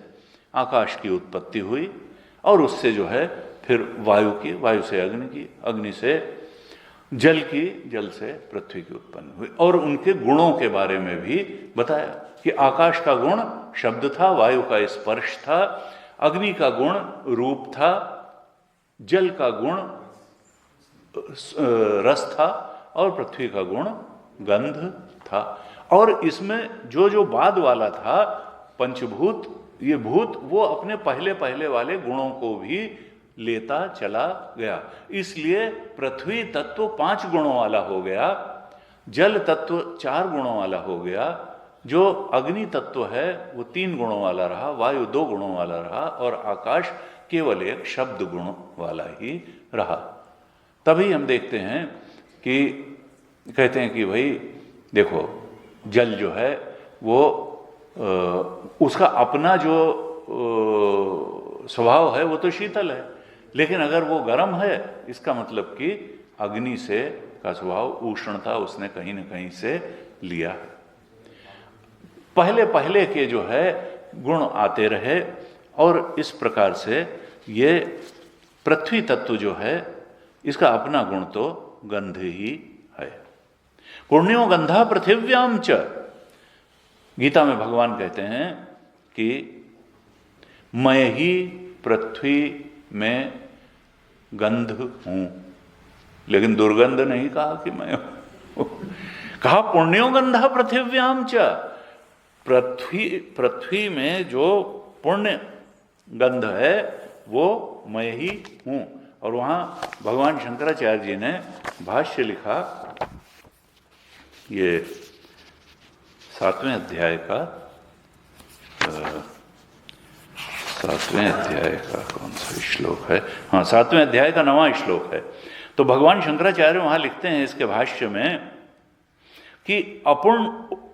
S1: आकाश की उत्पत्ति हुई, और उससे जो है फिर वायु की, वायु से अग्नि की, अग्नि से जल की, जल से पृथ्वी की उत्पन्न हुई। और उनके गुणों के बारे में भी बताया कि आकाश का गुण शब्द था, वायु का स्पर्श था, अग्नि का गुण रूप था, जल का गुण रस था, और पृथ्वी का गुण गंध था। और इसमें जो जो बाद वाला था पंचभूत, ये भूत, वो अपने पहले पहले वाले गुणों को भी लेता चला गया। इसलिए पृथ्वी तत्व 5 गुणों वाला हो गया, जल तत्व 4 गुणों वाला हो गया, जो अग्नि तत्व है वो 3 गुणों वाला रहा, वायु 2 गुणों वाला रहा, और आकाश केवल एक शब्द गुण वाला ही रहा। तभी हम देखते हैं कि कहते हैं कि भाई देखो जल जो है वो उसका अपना जो स्वभाव है वो तो शीतल है, लेकिन अगर वो गर्म है इसका मतलब कि अग्नि से का स्वभाव उष्णता उसने कहीं न कहीं से लिया। पहले पहले के जो है गुण आते रहे, और इस प्रकार से ये पृथ्वी तत्व जो है इसका अपना गुण तो गंध ही है। पुण्यो गंधा पृथिव्याम च, गीता में भगवान कहते हैं कि मैं ही पृथ्वी में गंध हूं, लेकिन दुर्गंध नहीं कहा कि मैं हूं। कहा पुण्यो गंधा पृथिव्याम च, पृथ्वी में जो पुण्य गंध है वो मैं ही हूँ। और वहाँ भगवान शंकराचार्य जी ने भाष्य लिखा, ये 7वें अध्याय का 7वें अध्याय का कौन सा श्लोक है, हाँ 7वें अध्याय का 9वां श्लोक है। तो भगवान शंकराचार्य वहाँ लिखते हैं इसके भाष्य में कि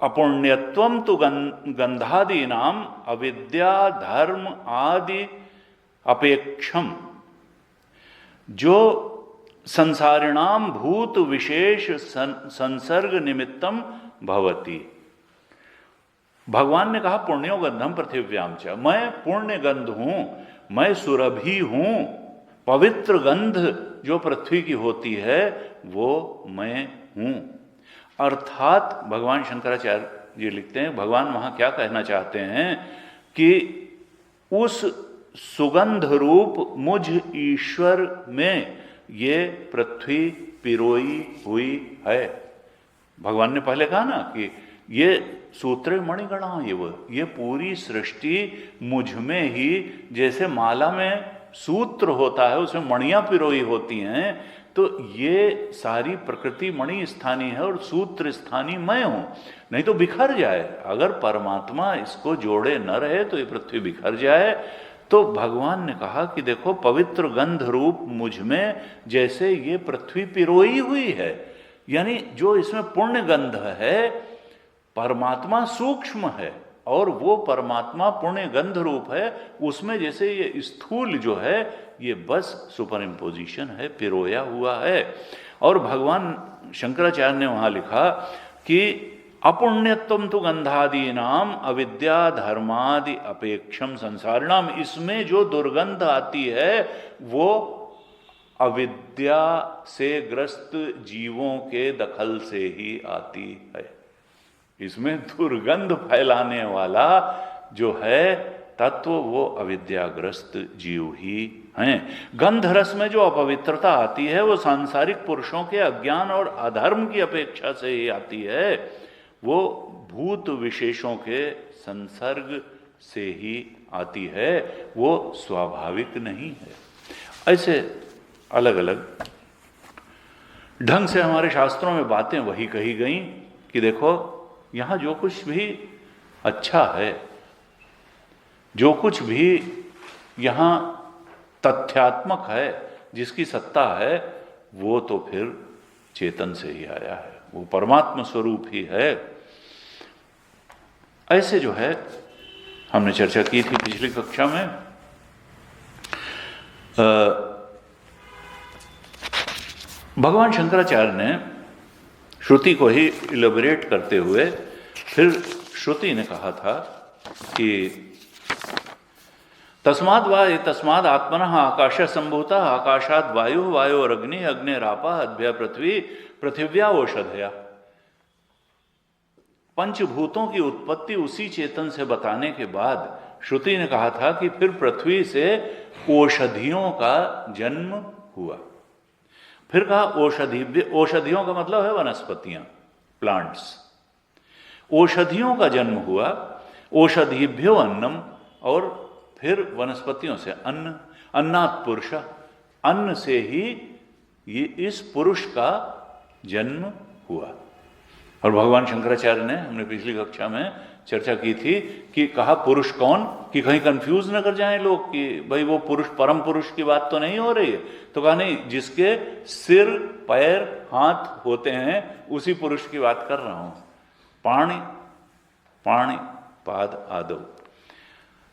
S1: अपुण्यत्वम तो गंधादि नाम अविद्या धर्म आदि अपेक्षम, जो संसारिणाम भूत विशेष संसर्ग निमित्तम भवति। भगवान ने कहा पुण्यो गंधम पृथिव्याम च, मैं पुण्य गंध हूं, मैं सुरभि हूं, पवित्र गंध जो पृथ्वी की होती है वो मैं हूं। अर्थात भगवान शंकराचार्य जी लिखते हैं, भगवान वहां क्या कहना चाहते हैं कि उस सुगंध रूप मुझ ईश्वर में ये पृथ्वी पिरोई हुई है। भगवान ने पहले कहा ना कि ये सूत्रे मणिगणा ये पूरी सृष्टि मुझ में ही, जैसे माला में सूत्र होता है उसमें मणियां पिरोई होती हैं, तो ये सारी प्रकृति मणि स्थानीय है और सूत्र स्थानीय मैं हूं, नहीं तो बिखर जाए। अगर परमात्मा इसको जोड़े न रहे तो ये पृथ्वी बिखर जाए। तो भगवान ने कहा कि देखो पवित्र गंध रूप मुझ में जैसे ये पृथ्वी पिरोई हुई है, यानी जो इसमें पुण्य गंध है, परमात्मा सूक्ष्म है और वो परमात्मा पुण्य गंध रूप है, उसमें जैसे ये स्थूल जो है ये बस सुपर इम्पोजिशन है, पिरोया हुआ है। और भगवान शंकराचार्य ने वहां लिखा कि अपुण्यत्वम तो गंधादि नाम अविद्या धर्मादि अपेक्षम संसारिणाम, इसमें जो दुर्गंध आती है वो अविद्या से ग्रस्त जीवों के दखल से ही आती है। इसमें दुर्गंध फैलाने वाला जो है तत्व वो अविद्याग्रस्त जीव ही हैं। गंध रस में जो अपवित्रता आती है वो सांसारिक पुरुषों के अज्ञान और अधर्म की अपेक्षा से ही आती है, वो भूत विशेषों के संसर्ग से ही आती है, वो स्वाभाविक नहीं है। ऐसे अलग अलग ढंग से हमारे शास्त्रों में बातें वही कही गई कि देखो यहाँ जो कुछ भी अच्छा है, जो कुछ भी यहाँ तथ्यात्मक है, जिसकी सत्ता है, वो तो फिर चेतन से ही आया है, वो परमात्मा स्वरूप ही है। ऐसे जो है हमने चर्चा की थी पिछली कक्षा में। भगवान शंकराचार्य ने श्रुति को ही इलेबोरेट करते हुए फिर श्रुति ने कहा था कि तस्माद आत्मनः आकाश संभूता आकाशाद वायु वायोर अग्नि अग्निरापा अद्भ्य पृथ्वी पृथिव्या औषधया। पंचभूतों की उत्पत्ति उसी चेतन से बताने के बाद श्रुति ने कहा था कि फिर पृथ्वी से औषधियों का जन्म हुआ। फिर कहा औषधियों का मतलब है वनस्पतियां, प्लांट्स। औषधियों का जन्म हुआ, औषधिभ्यो अन्नम, और फिर वनस्पतियों से अन्न, अन्नात् पुरुष, अन्न से ही ये इस पुरुष का जन्म हुआ। और भगवान शंकराचार्य ने, हमने पिछली कक्षा में चर्चा की थी कि कहा पुरुष कौन, कि कहीं कंफ्यूज न कर जाएं लोग कि भाई वो पुरुष परम पुरुष की बात तो नहीं हो रही है। तो कहा नहीं, जिसके सिर पैर हाथ होते हैं उसी पुरुष की बात कर रहा हूं। पाणि पाणि पाद आदौ।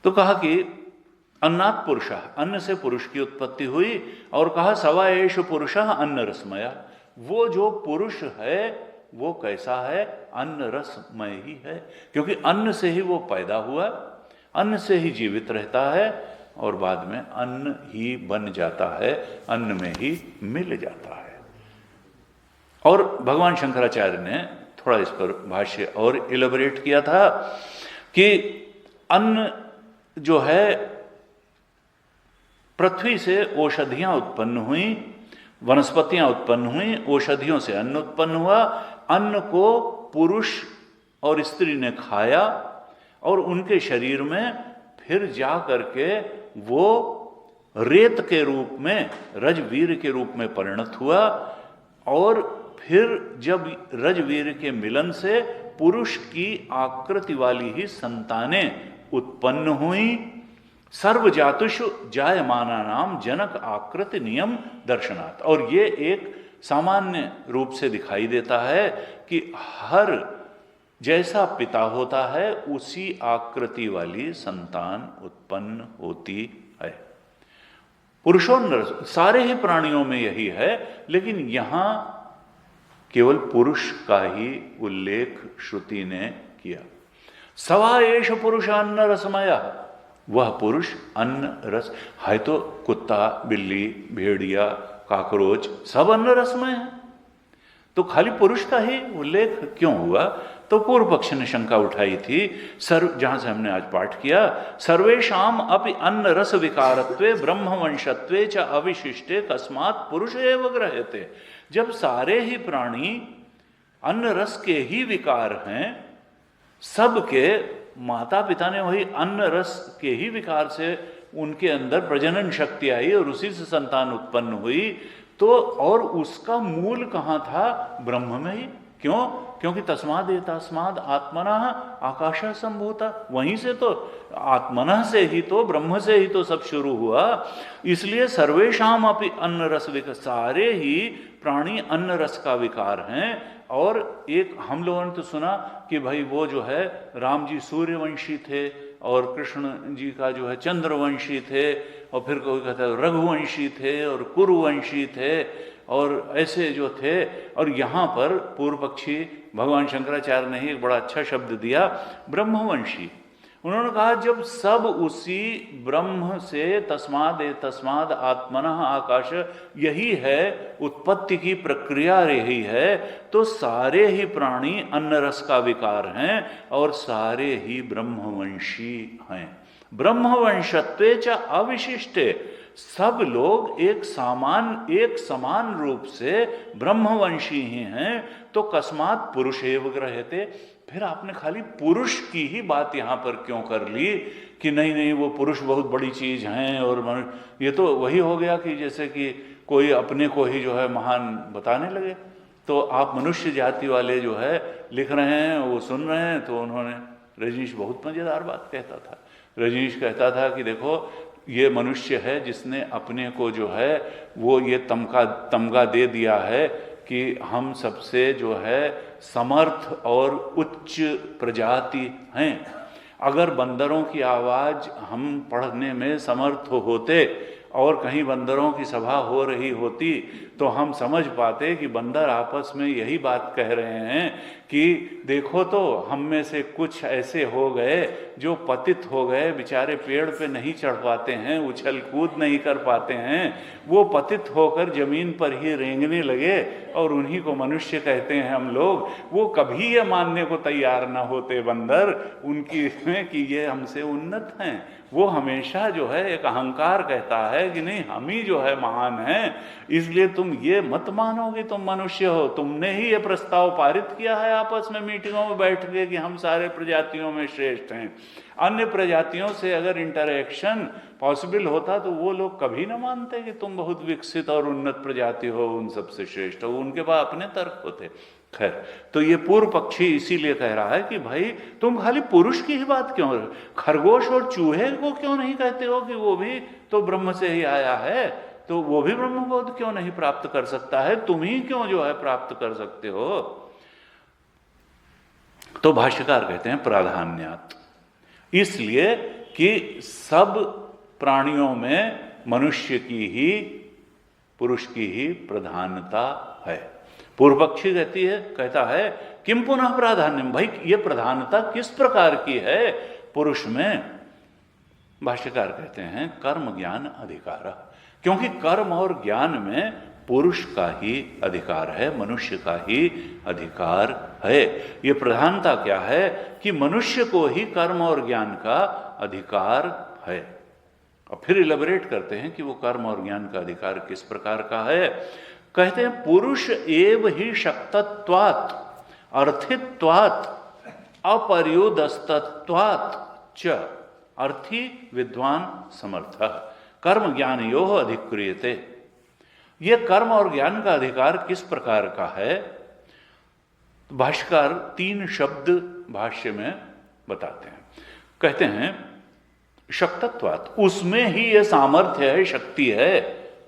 S1: तो कहा कि अन्नात् पुरुष, अन्न से पुरुष की उत्पत्ति हुई। और कहा सवा एष पुरुषः अन्न रसमया, वो जो पुरुष है वो कैसा है, अन्न रसमय ही है, क्योंकि अन्न से ही वो पैदा हुआ, अन्न से ही जीवित रहता है और बाद में अन्न ही बन जाता है, अन्न में ही मिल जाता है। और भगवान शंकराचार्य ने थोड़ा इस पर भाष्य और इलेबोरेट किया था कि अन्न जो है, पृथ्वी से औषधियां उत्पन्न हुई, वनस्पतियां उत्पन्न हुई, औषधियों से अन्न उत्पन्न हुआ। अन्न को पुरुष और स्त्री ने खाया और उनके शरीर में फिर जा करके वो रेत के रूप में, रजवीर के रूप में परिणत हुआ। और फिर जब रजवीर के मिलन से पुरुष की आकृति वाली ही संतानें उत्पन्न हुई। सर्वजातुषु जायमाना नाम जनक आकृति नियम दर्शनात्। और ये एक सामान्य रूप से दिखाई देता है कि हर जैसा पिता होता है उसी आकृति वाली संतान उत्पन्न होती है। पुरुषों सारे ही प्राणियों में यही है, लेकिन यहां केवल पुरुष का ही उल्लेख श्रुति ने किया। सवा एष पुरुष अन्न रसमय, वह पुरुष अन्न रस है। तो कुत्ता, बिल्ली, भेड़िया, काकरोच सब अन्न रसमय है, तो खाली पुरुष का ही उल्लेख क्यों हुआ? तो पूर्व पक्ष ने शंका उठाई थी, जहां से हमने आज पाठ किया, सर्वेषाम अपि अन्न रस विकारत्वे ब्रह्मवंशत्वे च अविशिष्टे कस्मात् पुरुष एव ग्रह्यते। जब सारे ही प्राणी अन्न रस के ही विकार हैं, सबके माता पिता ने वही अन्न रस के ही विकार से उनके अंदर प्रजनन शक्ति आई और उसी से संतान उत्पन्न हुई, तो और उसका मूल कहाँ था? ब्रह्म में ही। क्यों? क्योंकि तस्माद एतस्माद आत्मनः आकाश संभूता, वहीं से तो आत्मनः से ही तो, ब्रह्म से ही तो सब शुरू हुआ। इसलिए सर्वेषाम अपि अन्न रस विकार, सारे ही प्राणी अन्न रस का विकार हैं। और एक हम लोगों ने तो सुना कि भाई वो जो है राम जी सूर्यवंशी थे और कृष्ण जी का जो है चंद्रवंशी थे, और फिर कोई कहता है रघुवंशी थे और कुरुवंशी थे, और ऐसे जो थे। और यहाँ पर पूर्व पक्षी भगवान शंकराचार्य ने ही एक बड़ा अच्छा शब्द दिया, ब्रह्मवंशी। उन्होंने कहा जब सब उसी ब्रह्म से तस्माद आत्मनः आकाश, यही है उत्पत्ति की प्रक्रिया रही है, तो सारे ही प्राणी अन्न रस का विकार हैं और सारे ही ब्रह्मवंशी हैं। ब्रह्मवंशत्वे च अविशिष्टे, सब लोग एक समान रूप से ब्रह्मवंशी ही हैं, तो कस्मात् पुरुष एव ग्रह्यते। फिर आपने खाली पुरुष की ही बात यहाँ पर क्यों कर ली कि नहीं वो पुरुष बहुत बड़ी चीज हैं और ये तो वही हो गया कि जैसे कि कोई अपने को ही जो है महान बताने लगे। तो आप मनुष्य जाति वाले जो है लिख रहे हैं, वो सुन रहे हैं। तो उन्होंने, रजनीश बहुत मजेदार बात कहता था, रजनीश कहता था कि देखो ये मनुष्य है जिसने अपने को जो है वो ये तमगा दे दिया है कि हम सबसे जो है समर्थ और उच्च प्रजाति हैं। अगर बंदरों की आवाज़ हम पढ़ने में समर्थ होते और कहीं बंदरों की सभा हो रही होती तो हम समझ पाते कि बंदर आपस में यही बात कह रहे हैं कि देखो तो हम में से कुछ ऐसे हो गए जो पतित हो गए, बेचारे पेड़ पे नहीं चढ़ पाते हैं, उछल कूद नहीं कर पाते हैं, वो पतित होकर जमीन पर ही रेंगने लगे और उन्हीं को मनुष्य कहते हैं हम लोग। वो कभी ये मानने को तैयार ना होते बंदर उनकी में कि ये हमसे उन्नत हैं। वो हमेशा जो है एक अहंकार कहता है कि नहीं हम ही जो है महान हैं, इसलिए तुम ये मत मानो कि तुम मनुष्य हो। तुमने ही ये प्रस्ताव पारित किया है आपस में मीटिंगों में बैठ के कि हम सारे प्रजातियों में श्रेष्ठ हैं। अन्य प्रजातियों से अगर इंटरेक्शन पॉसिबल होता तो वो लोग कभी ना मानते कि तुम बहुत विकसित और उन्नत प्रजाति हो, उन सबसे श्रेष्ठ हो। उनके पास अपने तर्क होते। खैर, तो ये पूर्व पक्षी इसीलिए कह रहा है कि भाई तुम खाली पुरुष की ही बात क्यों, खरगोश और चूहे को क्यों नहीं कहते हो कि वो भी तो ब्रह्म से ही आया है, तो वो भी ब्रह्मबोध क्यों नहीं प्राप्त कर सकता है, तुम ही क्यों जो है प्राप्त कर सकते हो। तो भाष्यकार कहते हैं प्राधान्यात्, इसलिए कि सब प्राणियों में मनुष्य की ही, पुरुष की ही प्रधानता है। पूर्व पक्षी कहता है किम पुनः प्राधान्यम, भाई ये प्रधानता किस प्रकार की है पुरुष में। भाष्यकार कहते हैं कर्म ज्ञान अधिकार, क्योंकि कर्म और ज्ञान में पुरुष का ही अधिकार है, मनुष्य का ही अधिकार है। ये प्रधानता क्या है कि मनुष्य को ही कर्म और ज्ञान का अधिकार है। और फिर इलेबोरेट करते हैं कि वो कर्म और ज्ञान का अधिकार किस प्रकार का है। कहते हैं पुरुष एव ही शक्तत्वात् अर्थित्वात् अपर्युदस्तत्वात् च अर्थी विद्वान समर्थः कर्म ज्ञान योः अधिक्रियते। ये कर्म और ज्ञान का अधिकार किस प्रकार का है? भाष्यकार 3 शब्द भाष्य में बताते हैं। कहते हैं शक्तत्वात्, उसमें ही ये सामर्थ्य है, शक्ति है,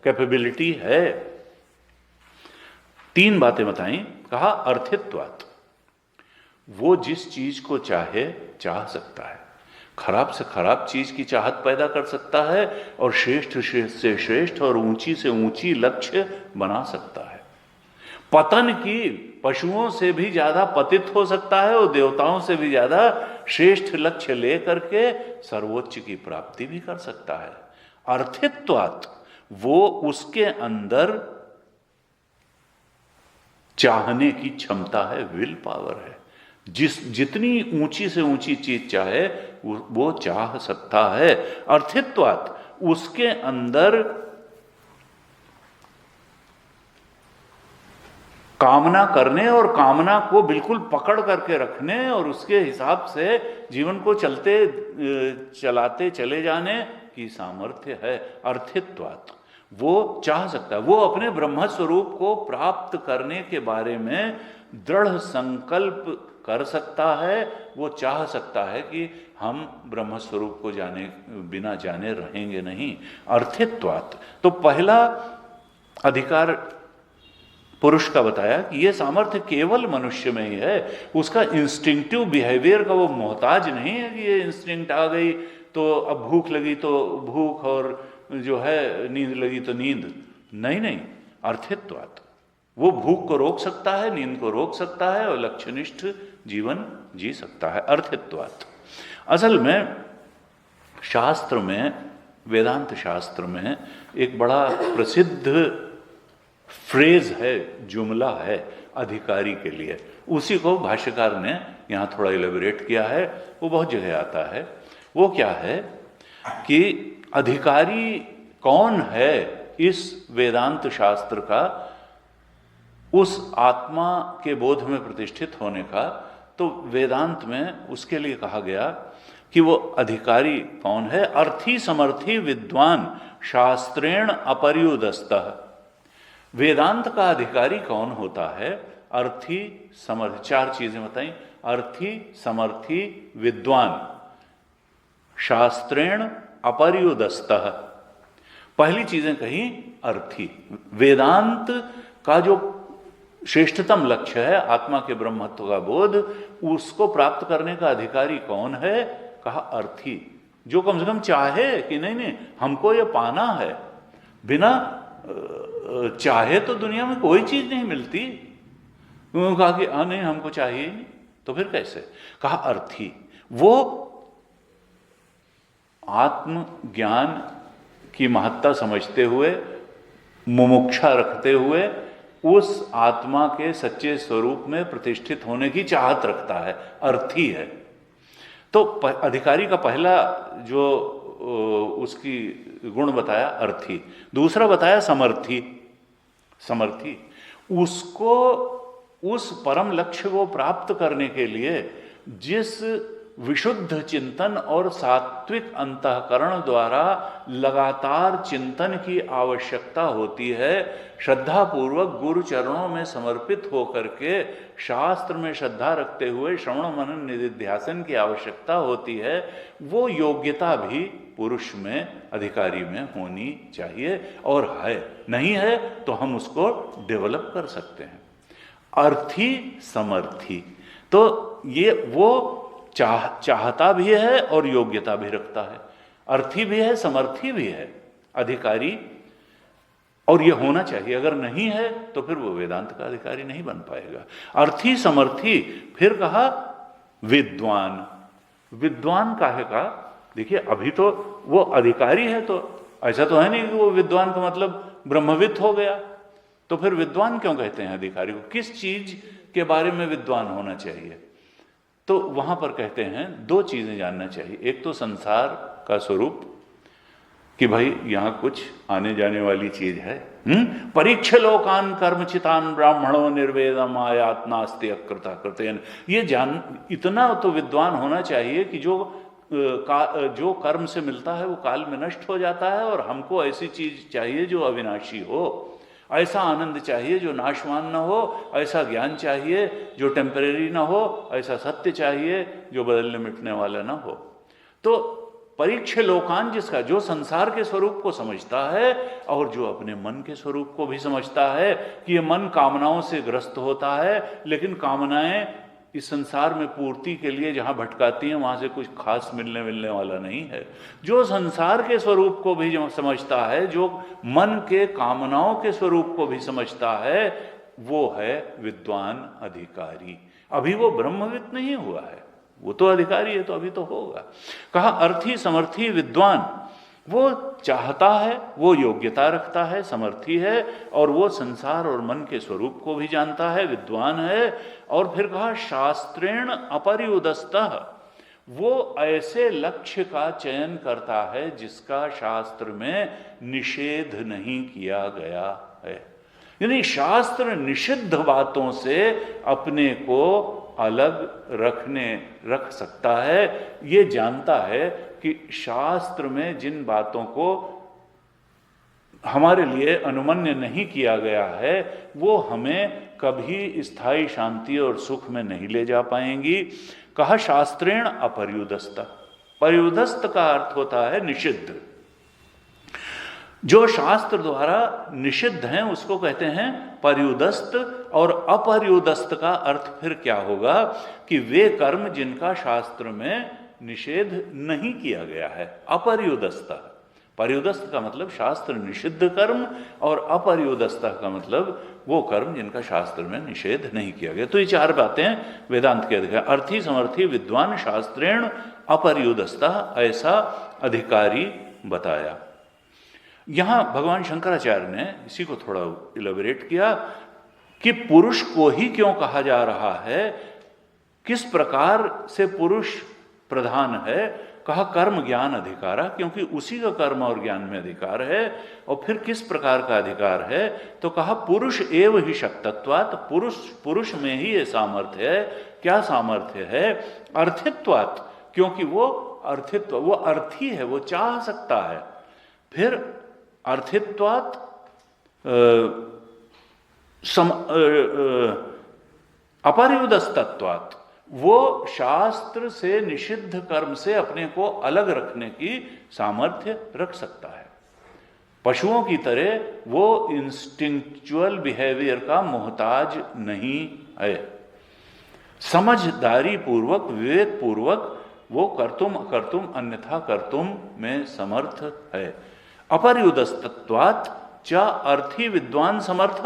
S1: कैपेबिलिटी है। 3 बातें बताई। कहा अर्थित्वात्, वो जिस चीज को चाहे चाह सकता है, खराब से खराब चीज की चाहत पैदा कर सकता है और श्रेष्ठ से श्रेष्ठ और ऊंची से ऊंची लक्ष्य बना सकता है। पतन की पशुओं से भी ज्यादा पतित हो सकता है और देवताओं से भी ज्यादा श्रेष्ठ लक्ष्य लेकर के सर्वोच्च की प्राप्ति भी कर सकता है। अर्थित्वात्, वो उसके अंदर चाहने की क्षमता है, विल पावर है। जितनी ऊंची से ऊंची चीज चाहे वो चाह सकता है। अर्थित्वात्, उसके अंदर कामना करने और कामना को बिल्कुल पकड़ करके रखने और उसके हिसाब से जीवन को चलाते चले जाने की सामर्थ्य है। अर्थित्वात्, वो चाह सकता है, वो अपने ब्रह्म स्वरूप को प्राप्त करने के बारे में दृढ़ संकल्प कर सकता है। वो चाह सकता है कि हम ब्रह्म स्वरूप को बिना जाने रहेंगे नहीं। अर्थित्वात्, तो पहला अधिकार पुरुष का बताया कि ये सामर्थ्य केवल मनुष्य में ही है। उसका इंस्टिंक्टिव बिहेवियर का वो मोहताज नहीं है कि ये इंस्टिंक्ट आ गई तो अब भूख लगी तो भूख और जो है नींद लगी तो नींद। नहीं, अर्थित्वात्, वो भूख को रोक सकता है, नींद को रोक सकता है और लक्ष्यनिष्ठ जीवन जी सकता है। अर्थित्वात्। असल में शास्त्र में, वेदांत शास्त्र में एक बड़ा प्रसिद्ध फ्रेज है, जुमला है अधिकारी के लिए। उसी को भाष्यकार ने यहां थोड़ा इलेबोरेट किया है, वो बहुत जगह आता है। वो क्या है कि अधिकारी कौन है इस वेदांत शास्त्र का, उस आत्मा के बोध में प्रतिष्ठित होने का। तो वेदांत में उसके लिए कहा गया कि वो अधिकारी कौन है? अर्थी समर्थी विद्वान शास्त्रेण अपर्युदस्तः। वेदांत का अधिकारी कौन होता है? अर्थी समर्थ, 4 चीजें बताई। अर्थी समर्थी विद्वान शास्त्रेण अपर्युदस्तः। पहली चीजें कही अर्थी। वेदांत का जो श्रेष्ठतम लक्ष्य है, आत्मा के ब्रह्मत्व का बोध, उसको प्राप्त करने का अधिकारी कौन है? कहा अर्थी, जो कम से कम चाहे कि नहीं हमको ये पाना है। बिना चाहे तो दुनिया में कोई चीज नहीं मिलती। उन्होंने कहा कि नहीं हमको चाहिए नहीं, तो फिर कैसे? कहा अर्थी, वो आत्मज्ञान की महत्ता समझते हुए, मुमुक्षा रखते हुए, उस आत्मा के सच्चे स्वरूप में प्रतिष्ठित होने की चाहत रखता है, अर्थी है। तो अधिकारी का पहला जो उसकी गुण बताया अर्थी। दूसरा बताया समर्थी। समर्थी, उसको उस परम लक्ष्य को प्राप्त करने के लिए जिस विशुद्ध चिंतन और सात्विक अंतःकरण द्वारा लगातार चिंतन की आवश्यकता होती है, श्रद्धा पूर्वक गुरु चरणों में समर्पित होकर के शास्त्र में श्रद्धा रखते हुए श्रवण मनन निधिध्यासन की आवश्यकता होती है, वो योग्यता भी पुरुष में, अधिकारी में होनी चाहिए और है। नहीं है तो हम उसको डेवलप कर सकते हैं। अर्थी समर्थी, तो ये वो चाहता भी है और योग्यता भी रखता है। अर्थी भी है, समर्थी भी है, अधिकारी, और ये होना चाहिए। अगर नहीं है तो फिर वो वेदांत का अधिकारी नहीं बन पाएगा। अर्थी समर्थी। फिर कहा विद्वान। विद्वान काहे का? देखिए अभी तो वो अधिकारी है, तो ऐसा तो है नहीं कि वो विद्वान का मतलब ब्रह्मविद हो गया। तो फिर विद्वान क्यों कहते हैं अधिकारी को? किस चीज के बारे में विद्वान होना चाहिए? तो वहां पर कहते हैं 2 चीजें जानना चाहिए। एक तो संसार का स्वरूप, कि भाई यहां कुछ आने जाने वाली चीज है। परीक्ष लोकान कर्मचितान ब्राह्मणों निर्वेदम आयात नास्ति अकृता कृतेन। ये जान, इतना तो विद्वान होना चाहिए कि जो जो कर्म से मिलता है वो काल में नष्ट हो जाता है, और हमको ऐसी चीज चाहिए जो अविनाशी हो, ऐसा आनंद चाहिए जो नाशवान न हो, ऐसा ज्ञान चाहिए जो टेम्परेरी ना हो, ऐसा सत्य चाहिए जो बदलने मिटने वाला ना हो। तो परीक्ष लोकान जिसका, जो संसार के स्वरूप को समझता है और जो अपने मन के स्वरूप को भी समझता है कि ये मन कामनाओं से ग्रस्त होता है, लेकिन कामनाएं इस संसार में पूर्ति के लिए जहां भटकाती हैं वहां से कुछ खास मिलने वाला नहीं है। जो संसार के स्वरूप को भी जो समझता है, जो मन के कामनाओं के स्वरूप को भी समझता है, वो है विद्वान अधिकारी। अभी वो ब्रह्मविद नहीं हुआ है, वो तो अधिकारी है, तो अभी तो होगा। कहा अर्थी समर्थी विद्वान, वो चाहता है, वो योग्यता रखता है, समर्थी है, और वो संसार और मन के स्वरूप को भी जानता है, विद्वान है। और फिर कहा शास्त्रेण अपरिउदस्तः, वो ऐसे लक्ष्य का चयन करता है जिसका शास्त्र में निषेध नहीं किया गया है। यानी शास्त्र निषिद्ध बातों से अपने को अलग रख सकता है। ये जानता है कि शास्त्र में जिन बातों को हमारे लिए अनुमन्य नहीं किया गया है वो हमें कभी स्थायी शांति और सुख में नहीं ले जा पाएंगी। कहा शास्त्रेण अपरिउदस्त, परिउदस्त का अर्थ होता है निषिद्ध। जो शास्त्र द्वारा निषिद्ध हैं उसको कहते हैं परिउदस्त। और अपरिउदस्त का अर्थ फिर क्या होगा कि वे कर्म जिनका शास्त्र में निषेध नहीं किया गया है, अपरिउदस्त। परिउदस्त का मतलब शास्त्र निषिद्ध कर्म, और अपरिउदस्त का मतलब वो कर्म जिनका शास्त्र में निषेध नहीं किया गया। तो ये चार बातें वेदांत के अधिकार, अर्थी समर्थी विद्वान शास्त्रेण अपरिउदस्त, ऐसा अधिकारी बताया। यहां भगवान शंकराचार्य ने इसी को थोड़ा इलेबोरेट किया कि पुरुष को ही क्यों कहा जा रहा है, किस प्रकार से पुरुष प्रधान है। कहा कर्म ज्ञान अधिकारा, क्योंकि उसी का कर्म और ज्ञान में अधिकार है। और फिर किस प्रकार का अधिकार है, तो कहा पुरुष एव ही शक्तत्वात्, पुरुष में ही ये सामर्थ्य है। क्या सामर्थ्य है? अर्थित्वात्, क्योंकि वो अर्थित्व, वो अर्थी है, वो चाह सकता है। फिर अर्थित्वात् अपरिउदस्तत्वात्, वो शास्त्र से निषिद्ध कर्म से अपने को अलग रखने की सामर्थ्य रख सकता है। पशुओं की तरह वो इंस्टिंक्चुअल बिहेवियर का मोहताज नहीं है। समझदारी पूर्वक, विवेक पूर्वक वो कर्तुम अन्यथा कर्तुम में समर्थ है। अपरिउदस्तत्वात् च अर्थी विद्वान समर्थ,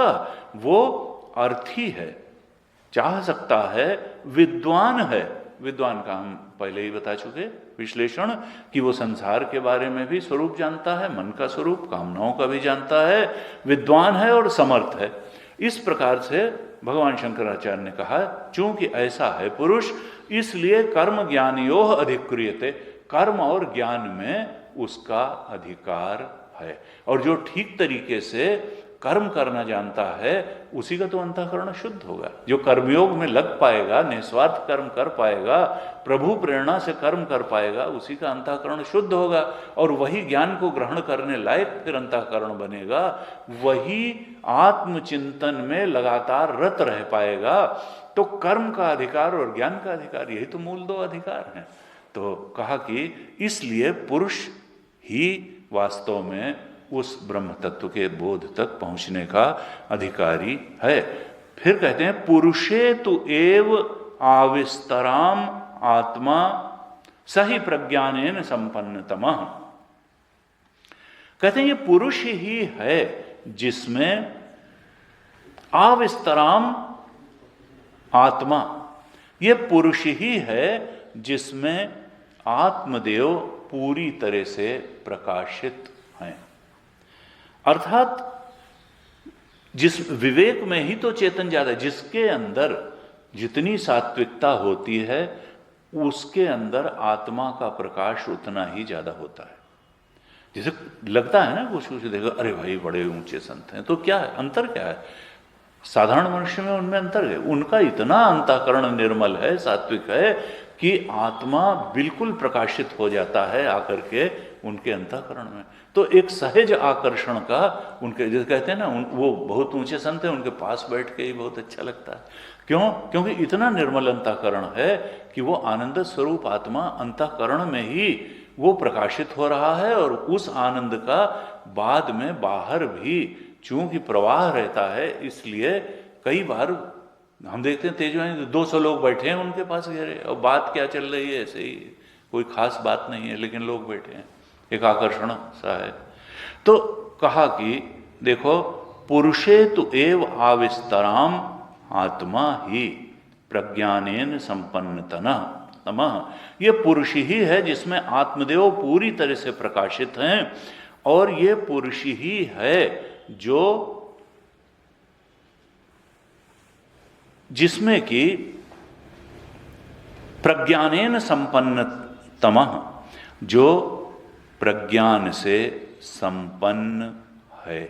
S1: वो अर्थी है, चाह सकता है, विद्वान है। विद्वान का हम पहले ही बता चुके विश्लेषण कि वो संसार के बारे में भी स्वरूप जानता है, मन का स्वरूप, कामनाओं का भी जानता है, विद्वान है और समर्थ है। इस प्रकार से भगवान शंकराचार्य ने कहा चूंकि ऐसा है पुरुष, इसलिए कर्म ज्ञानयोः अधिक्रियते, कर्म और ज्ञान में उसका अधिकार है। और जो ठीक तरीके से कर्म करना जानता है उसी का तो अंतःकरण शुद्ध होगा। जो कर्मयोग में लग पाएगा, निस्वार्थ कर्म कर पाएगा, प्रभु प्रेरणा से कर्म कर पाएगा, उसी का अंतःकरण शुद्ध होगा। और वही ज्ञान को ग्रहण करने लायक फिर अंतःकरण बनेगा, वही आत्मचिंतन में लगातार रत रह पाएगा। तो कर्म का अधिकार और ज्ञान का अधिकार, यही तो मूल दो अधिकार हैं। तो कहा कि इसलिए पुरुष ही वास्तव में उस ब्रह्म तत्व के बोध तक पहुंचने का अधिकारी है। फिर कहते हैं पुरुषे तु एव आविस्तराम आत्मा सही प्रज्ञानेन संपन्नतमः। कहते हैं ये पुरुष ही है जिसमें आविस्तराम आत्मा, ये पुरुष ही है जिसमें आत्मदेव पूरी तरह से प्रकाशित हैं। अर्थात जिस विवेक में ही तो चेतन ज्यादा, जिसके अंदर जितनी सात्विकता होती है उसके अंदर आत्मा का प्रकाश उतना ही ज्यादा होता है। जैसे लगता है ना कुछ देखो, अरे भाई बड़े ऊंचे संत हैं, तो क्या है अंतर, क्या है? साधारण मनुष्य में उनमें अंतर है। उनका इतना अंतःकरण निर्मल है, सात्विक है कि आत्मा बिल्कुल प्रकाशित हो जाता है आकर के उनके अंतःकरण में। तो एक सहज आकर्षण का उनके, जैसे कहते हैं ना, वो बहुत ऊंचे संत हैं, उनके पास बैठ के ही बहुत अच्छा लगता है। क्यों? क्योंकि इतना निर्मल अंतःकरण है कि वो आनंद स्वरूप आत्मा अंतःकरण में ही वो प्रकाशित हो रहा है, और उस आनंद का बाद में बाहर भी चूंकि प्रवाह रहता है, इसलिए कई बार हम देखते हैं तेजवानी 200 लोग बैठे हैं उनके पास घेरे, और बात क्या चल रही है, ऐसे ही कोई खास बात नहीं है, लेकिन लोग बैठे हैं, एक आकर्षण सा है। तो कहा कि देखो, पुरुषे तु एव आविस्तराम आत्मा ही प्रज्ञानेन संपन्नतना तमः, ये पुरुष ही है जिसमें आत्मदेव पूरी तरह से प्रकाशित हैं, और ये पुरुष ही है जो जिसमें कि प्रज्ञानेन संपन्नतमः, जो प्रज्ञान से संपन्न है।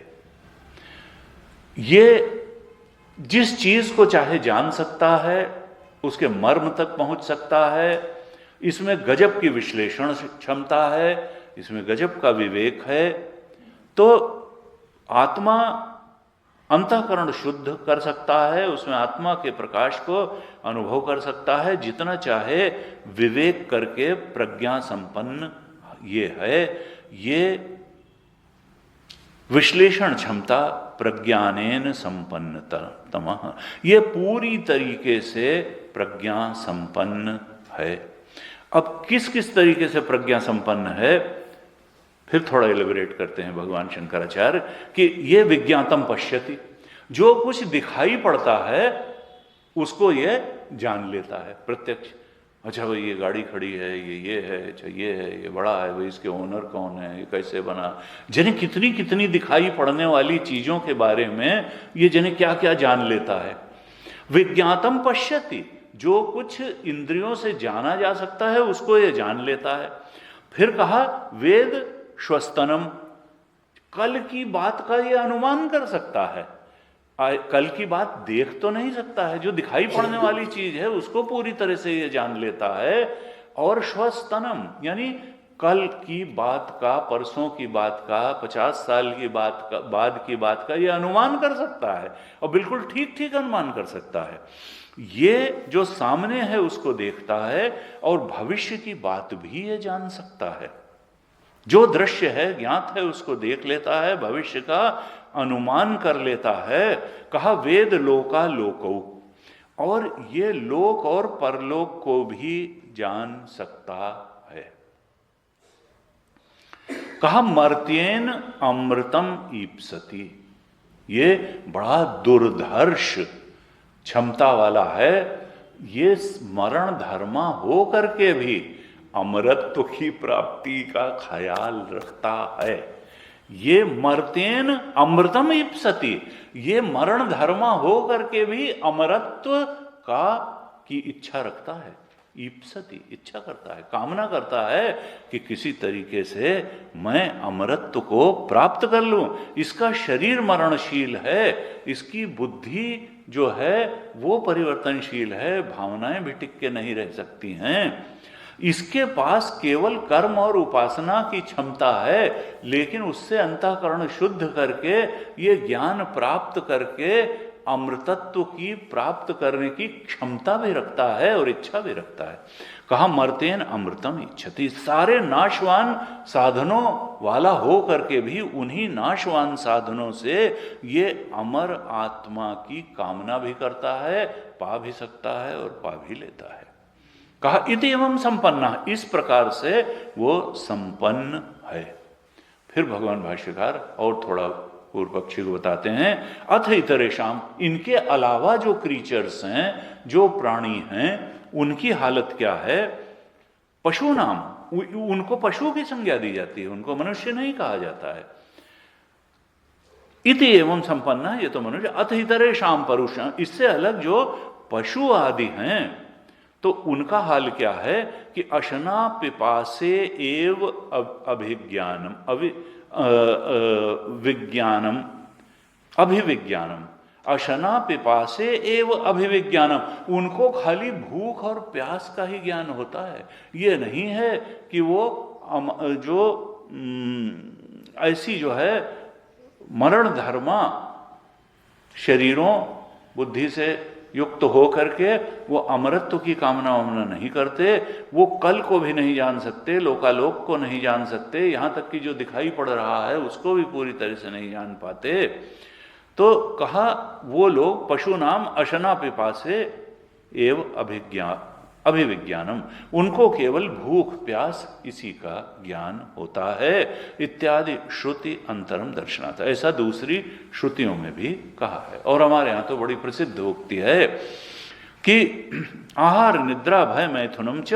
S1: ये जिस चीज को चाहे जान सकता है, उसके मर्म तक पहुंच सकता है, इसमें गजब की विश्लेषण क्षमता है, इसमें गजब का विवेक है। तो आत्मा अंतःकरण शुद्ध कर सकता है, उसमें आत्मा के प्रकाश को अनुभव कर सकता है, जितना चाहे विवेक करके प्रज्ञा संपन्न ये है। ये विश्लेषण क्षमता प्रज्ञानेन संपन्नतमः, ये पूरी तरीके से प्रज्ञा संपन्न है। अब किस किस तरीके से प्रज्ञा संपन्न है, फिर थोड़ा एलिबरेट करते हैं भगवान शंकराचार्य कि ये विज्ञातम पश्यति, जो कुछ दिखाई पड़ता है उसको ये जान लेता है प्रत्यक्ष। अच्छा भाई ये गाड़ी खड़ी है, ये है, अच्छा ये है, ये बड़ा है, भाई इसके ओनर कौन है, ये कैसे बना, जने कितनी कितनी दिखाई पड़ने वाली चीजों के बारे में ये जने क्या क्या जान लेता है। विज्ञातम पश्यति, जो कुछ इंद्रियों से जाना जा सकता है उसको ये जान लेता है। फिर कहा वेद श्वस्तनम, कल की बात का ये अनुमान कर सकता है। कल की बात देख तो नहीं सकता है, जो दिखाई पड़ने वाली चीज है उसको पूरी तरह से ये जान लेता है। और श्वस्तनम यानी कल की बात का, परसों की बात का, 50 साल की बात का, बाद की बात का ये अनुमान कर सकता है, और बिल्कुल ठीक ठीक अनुमान कर सकता है। ये जो सामने है उसको देखता है, और भविष्य की बात भी ये जान सकता है। जो दृश्य है ज्ञात है उसको देख लेता है, भविष्य का अनुमान कर लेता है। कहा वेद लोका लोकौ, और ये लोक और परलोक को भी जान सकता है। कहा मर्त्येन अमृतम ईप्सति, ये बड़ा दुर्धर्ष क्षमता वाला है, ये मरण धर्मा हो करके भी अमरत्व की प्राप्ति का ख्याल रखता है। ये मर्त्येन अमृतम ईप्सति, ये मरण धर्मा हो करके भी अमरत्व का की इच्छा रखता है। ईप्सति इच्छा करता है, कामना करता है कि किसी तरीके से मैं अमरत्व को प्राप्त कर लूं। इसका शरीर मरणशील है, इसकी बुद्धि जो है वो परिवर्तनशील है, भावनाएं भी टिक के नहीं रह सकती हैं। इसके पास केवल कर्म और उपासना की क्षमता है, लेकिन उससे अंतःकरण शुद्ध करके ये ज्ञान प्राप्त करके अमृतत्व की प्राप्त करने की क्षमता भी रखता है और इच्छा भी रखता है। कहा मर्त्येन अमृतम इच्छति, सारे नाशवान साधनों वाला हो करके भी उन्हीं नाशवान साधनों से ये अमर आत्मा की कामना भी करता है, पा भी सकता है और पा भी लेता है। कहा इति एवं संपन्ना, इस प्रकार से वो संपन्न है। फिर भगवान भाष्यकार और थोड़ा पूर्व पक्षी को बताते हैं, अथ इतरेषाम, इनके अलावा जो क्रीचर्स हैं, जो प्राणी हैं, उनकी हालत क्या है। पशु नाम, उनको पशु की संज्ञा दी जाती है, उनको मनुष्य नहीं कहा जाता है। इति एवं संपन्ना, ये तो मनुष्य। अथ इतरेषाम परुषां, इससे अलग जो पशु आदि हैं तो उनका हाल क्या है कि अशना पिपासे एव अभिज्ञानम विज्ञानम अभिविज्ञानम, अशना पिपासे एव अभिविज्ञानम, उनको खाली भूख और प्यास का ही ज्ञान होता है। ये नहीं है कि वो जो ऐसी जो है मरण धर्मा शरीरों बुद्धि से युक्त हो करके वो अमरत्व की कामना वामना नहीं करते, वो कल को भी नहीं जान सकते, लोकालोक को नहीं जान सकते, यहाँ तक कि जो दिखाई पड़ रहा है उसको भी पूरी तरह से नहीं जान पाते। तो कहा वो लोग पशु नाम अशना पिपासे एव अभिविज्ञानम, उनको केवल भूख प्यास इसी का ज्ञान होता है, इत्यादि श्रुति अंतरम दर्शनात्, ऐसा दूसरी श्रुतियों में भी कहा है। और हमारे यहाँ तो बड़ी प्रसिद्ध उक्ति है कि आहार निद्रा भय मैथुनम च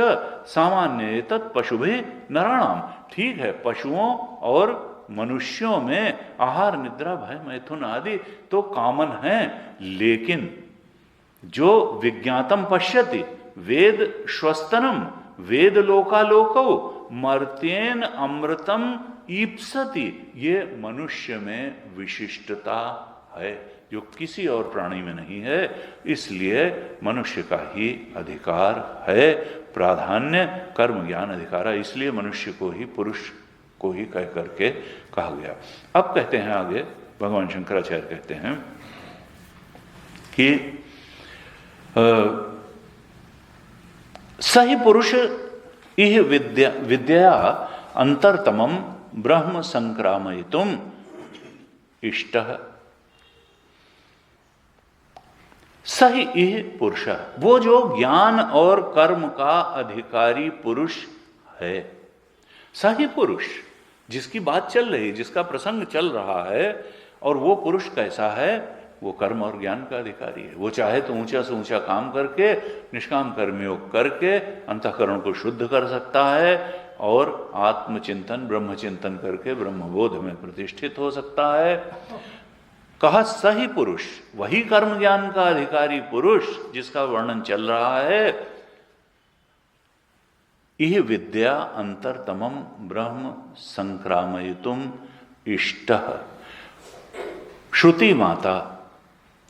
S1: सामान्य तत् पशुभि नराणाम। ठीक है, पशुओं और मनुष्यों में आहार निद्रा भय मैथुन आदि तो कॉमन है, लेकिन जो विज्ञातम पश्यति वेद श्वस्तनम वेद लोकालोकौ मर्त्येन अमृतम ईप्सति, ये मनुष्य में विशिष्टता है जो किसी और प्राणी में नहीं है। इसलिए मनुष्य का ही अधिकार है, प्राधान्य कर्म ज्ञान अधिकार है, इसलिए मनुष्य को ही पुरुष को ही कह करके कहा गया। अब कहते हैं आगे, भगवान शंकराचार्य कहते हैं कि सही पुरुष इह विद्या अंतरतमम ब्रह्म संक्रामयितुम इष्टः। सही इह पुरुष, वो जो ज्ञान और कर्म का अधिकारी पुरुष है, सही पुरुष जिसकी बात चल रही, जिसका प्रसंग चल रहा है, और वो पुरुष कैसा है, वो कर्म और ज्ञान का अधिकारी है। वो चाहे तो ऊंचा से ऊंचा काम करके निष्काम कर्मयोग करके अंतःकरण को शुद्ध कर सकता है और आत्मचिंतन ब्रह्म चिंतन करके ब्रह्मबोध में प्रतिष्ठित हो सकता है। कहा सही पुरुष, वही कर्म ज्ञान का अधिकारी पुरुष जिसका वर्णन चल रहा है, यह विद्या अंतरतमम ब्रह्म संक्रामयितुम इष्टः। श्रुति माता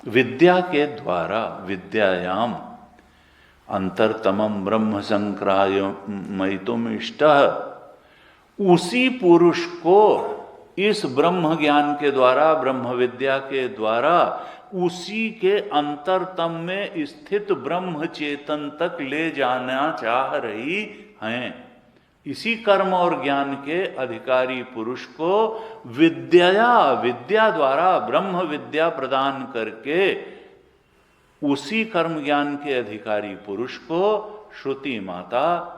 S1: विद्या के द्वारा विद्यायाम अंतरतमम ब्रह्म संक्रामयितुम इष्टः, उसी पुरुष को इस ब्रह्म ज्ञान के द्वारा ब्रह्म विद्या के द्वारा उसी के अंतरतम में स्थित ब्रह्म चेतन तक ले जाना चाह रही हैं। इसी कर्म और ज्ञान के अधिकारी पुरुष को विद्या द्वारा ब्रह्म विद्या प्रदान करके उसी कर्म ज्ञान के अधिकारी पुरुष को श्रुति माता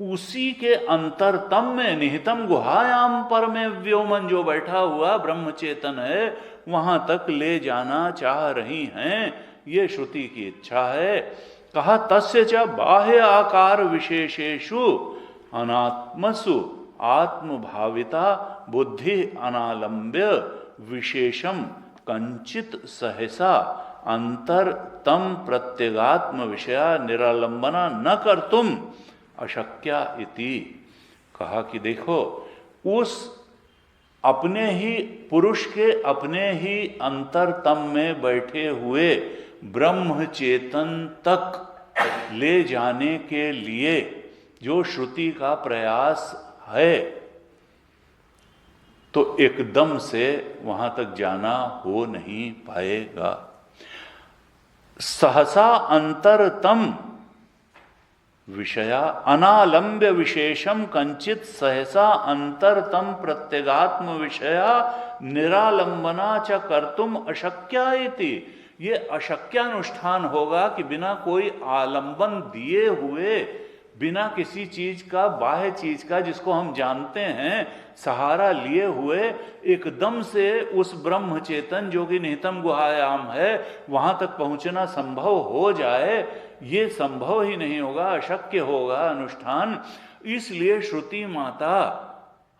S1: उसी के अंतरतम में निहितम गुहायाम पर में व्योमन, जो बैठा हुआ ब्रह्म चेतन है, वहां तक ले जाना चाह रही हैं। ये श्रुति की इच्छा है। कहा तस्य च बाह्य आकार विशेषेषु अनात्मसु आत्मभाविता बुद्धि अनालंब्य विशेषम कंचित सहसा अंतर तम प्रत्यगात्म विषया निरालंबना न कर्तुम अशक्या इति। कहा कि देखो, उस अपने ही पुरुष के अपने ही अंतरतम में बैठे हुए ब्रह्म चेतन तक ले जाने के लिए जो श्रुति का प्रयास है, तो एकदम से वहां तक जाना हो नहीं पाएगा। सहसा अंतरतम विषया अनालंब्य विशेषम कंचित सहसा अंतरतम प्रत्यगात्म विषया निरालंबना च कर्तुम अशक्या इति। ये अशक्यानुष्ठान होगा कि बिना कोई आलंबन दिए हुए, बिना किसी चीज का, बाह्य चीज का जिसको हम जानते हैं, सहारा लिए हुए एकदम से उस ब्रह्म चेतन जो कि निहितम गुहायाम है वहां तक पहुंचना संभव हो जाए, ये संभव ही नहीं होगा, अशक्य होगा अनुष्ठान। इसलिए श्रुति माता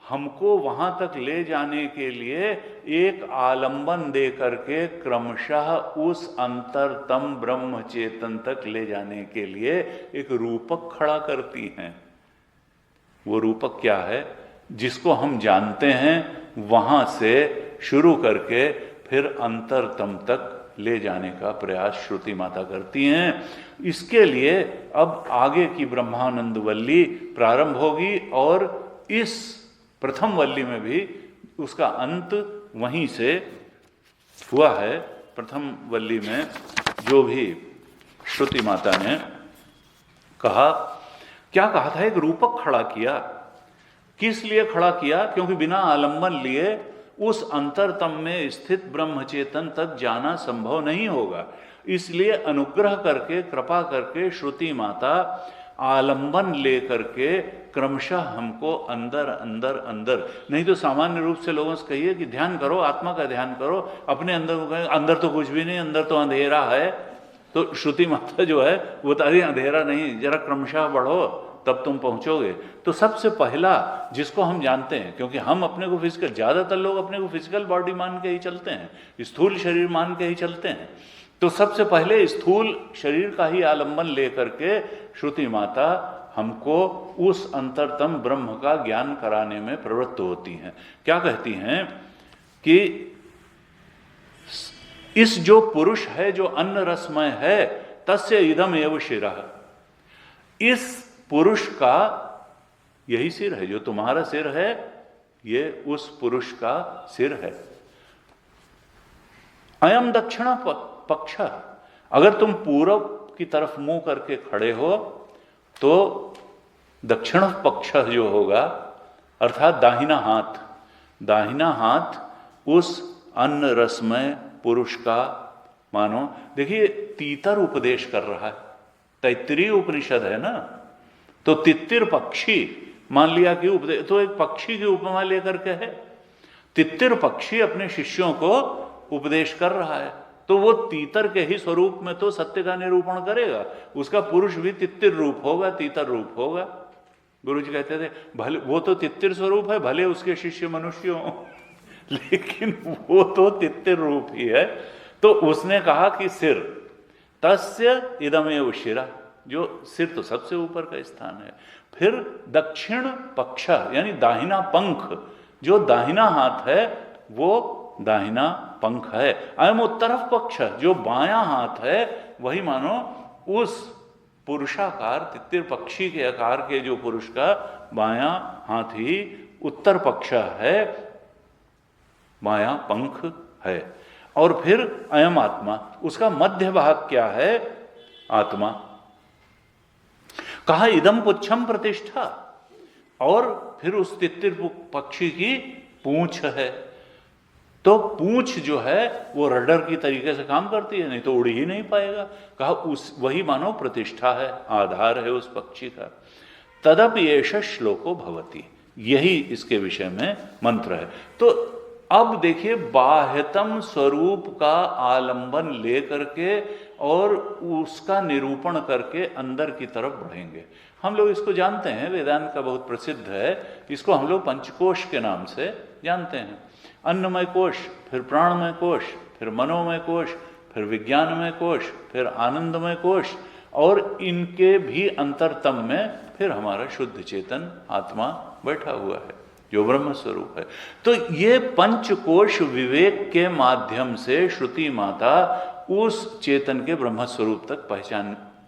S1: हमको वहां तक ले जाने के लिए एक आलंबन दे करके क्रमशः उस अंतरतम ब्रह्म चेतन तक ले जाने के लिए एक रूपक खड़ा करती हैं। वो रूपक क्या है? जिसको हम जानते हैं वहां से शुरू करके फिर अंतरतम तक ले जाने का प्रयास श्रुति माता करती हैं। इसके लिए अब आगे की ब्रह्मानंद वल्ली प्रारंभ होगी और इस प्रथम वल्ली में भी उसका अंत वहीं से हुआ है। प्रथम वल्ली में जो भी श्रुति माता ने कहा, क्या कहा था, एक रूपक खड़ा किया। किस लिए खड़ा किया? क्योंकि बिना आलंबन लिए उस अंतरतम में स्थित ब्रह्म चेतन तक जाना संभव नहीं होगा। इसलिए अनुग्रह करके, कृपा करके श्रुति माता आलंबन लेकर के क्रमशः हमको अंदर अंदर अंदर, नहीं तो सामान्य रूप से लोगों से कहिए कि ध्यान करो, आत्मा का ध्यान करो, अपने अंदर को कहें अंदर तो कुछ भी नहीं, अंदर तो अंधेरा है। तो श्रुति माता जो है वो तो, अरे अंधेरा नहीं, जरा क्रमशः बढ़ो तब तुम पहुंचोगे। तो सबसे पहला जिसको हम जानते हैं, क्योंकि हम अपने को फिजिकल, ज्यादातर लोग अपने को फिजिकल बॉडी मान के ही चलते हैं, स्थूल शरीर मान के ही चलते हैं। तो सबसे पहले स्थूल शरीर का ही आलंबन लेकर के श्रुति माता हमको उस अंतरतम ब्रह्म का ज्ञान कराने में प्रवृत्त होती हैं। क्या कहती हैं कि इस जो पुरुष है, जो अन्न रसमय है, तस्य इदम एव शिरः, इस पुरुष का यही सिर है, जो तुम्हारा सिर है ये उस पुरुष का सिर है। अयम दक्षिण पक्ष, अगर तुम पूर्व की तरफ मुंह करके खड़े हो तो दक्षिण पक्ष जो होगा, अर्थात दाहिना हाथ उस अन्न रसमय पुरुष का, मानो देखिए तीतर उपदेश कर रहा है, तैत्तिरीय उपनिषद है ना, तो तित्तिर पक्षी मान लिया कि उपदेश तो एक पक्षी की उपमा लेकर के है। तित्तिर पक्षी अपने शिष्यों को उपदेश कर रहा है, तो वो तीतर के ही स्वरूप में तो सत्य का निरूपण करेगा। उसका पुरुष भी तित्तिर रूप होगा, तीतर रूप होगा। गुरु जी कहते थे भले वो तो तित्तिर स्वरूप है, भले उसके शिष्य मनुष्य हों, लेकिन वो तो तित्तिर रूप ही है। तो उसने कहा कि सिर, तस्य इदमेव शिरः, जो सिर तो सबसे ऊपर का स्थान है। फिर दक्षिण पक्ष यानी दाहिना पंख, जो दाहिना हाथ है वो दाहिना पंख है। अयम उत्तर पक्ष, जो बायां हाथ है वही मानो उस पुरुषाकार तित्तिर पक्षी के आकार के जो पुरुष का बायां हाथ ही उत्तर पक्ष है, बायां पंख है। और फिर अयम आत्मा, उसका मध्य भाग क्या है? आत्मा। कहा इदम पुच्छम प्रतिष्ठा, और फिर उस तित्तिर पक्षी की पूंछ है। तो पूंछ जो है वो रडर की तरीके से काम करती है, नहीं तो उड़ ही नहीं पाएगा। कहा उस वही मानो प्रतिष्ठा है, आधार है उस पक्षी का। तदपि एष श्लोको भवति, यही इसके विषय में मंत्र है। तो अब देखिए बाह्यतम स्वरूप का आलंबन ले करके और उसका निरूपण करके अंदर की तरफ बढ़ेंगे। हम लोग इसको जानते हैं, वेदांत का बहुत प्रसिद्ध है, इसको हम लोग पंचकोश के नाम से जानते हैं। अन्नमय कोश, फिर प्राणमय कोश, फिर मनोमय कोश, फिर विज्ञानमय कोश, फिर आनंदमय कोश, और इनके भी अंतरतम में फिर हमारा शुद्ध चेतन आत्मा बैठा हुआ है जो ब्रह्म स्वरूप है। तो ये पंचकोश विवेक के माध्यम से श्रुति माता उस चेतन के ब्रह्म स्वरूप तक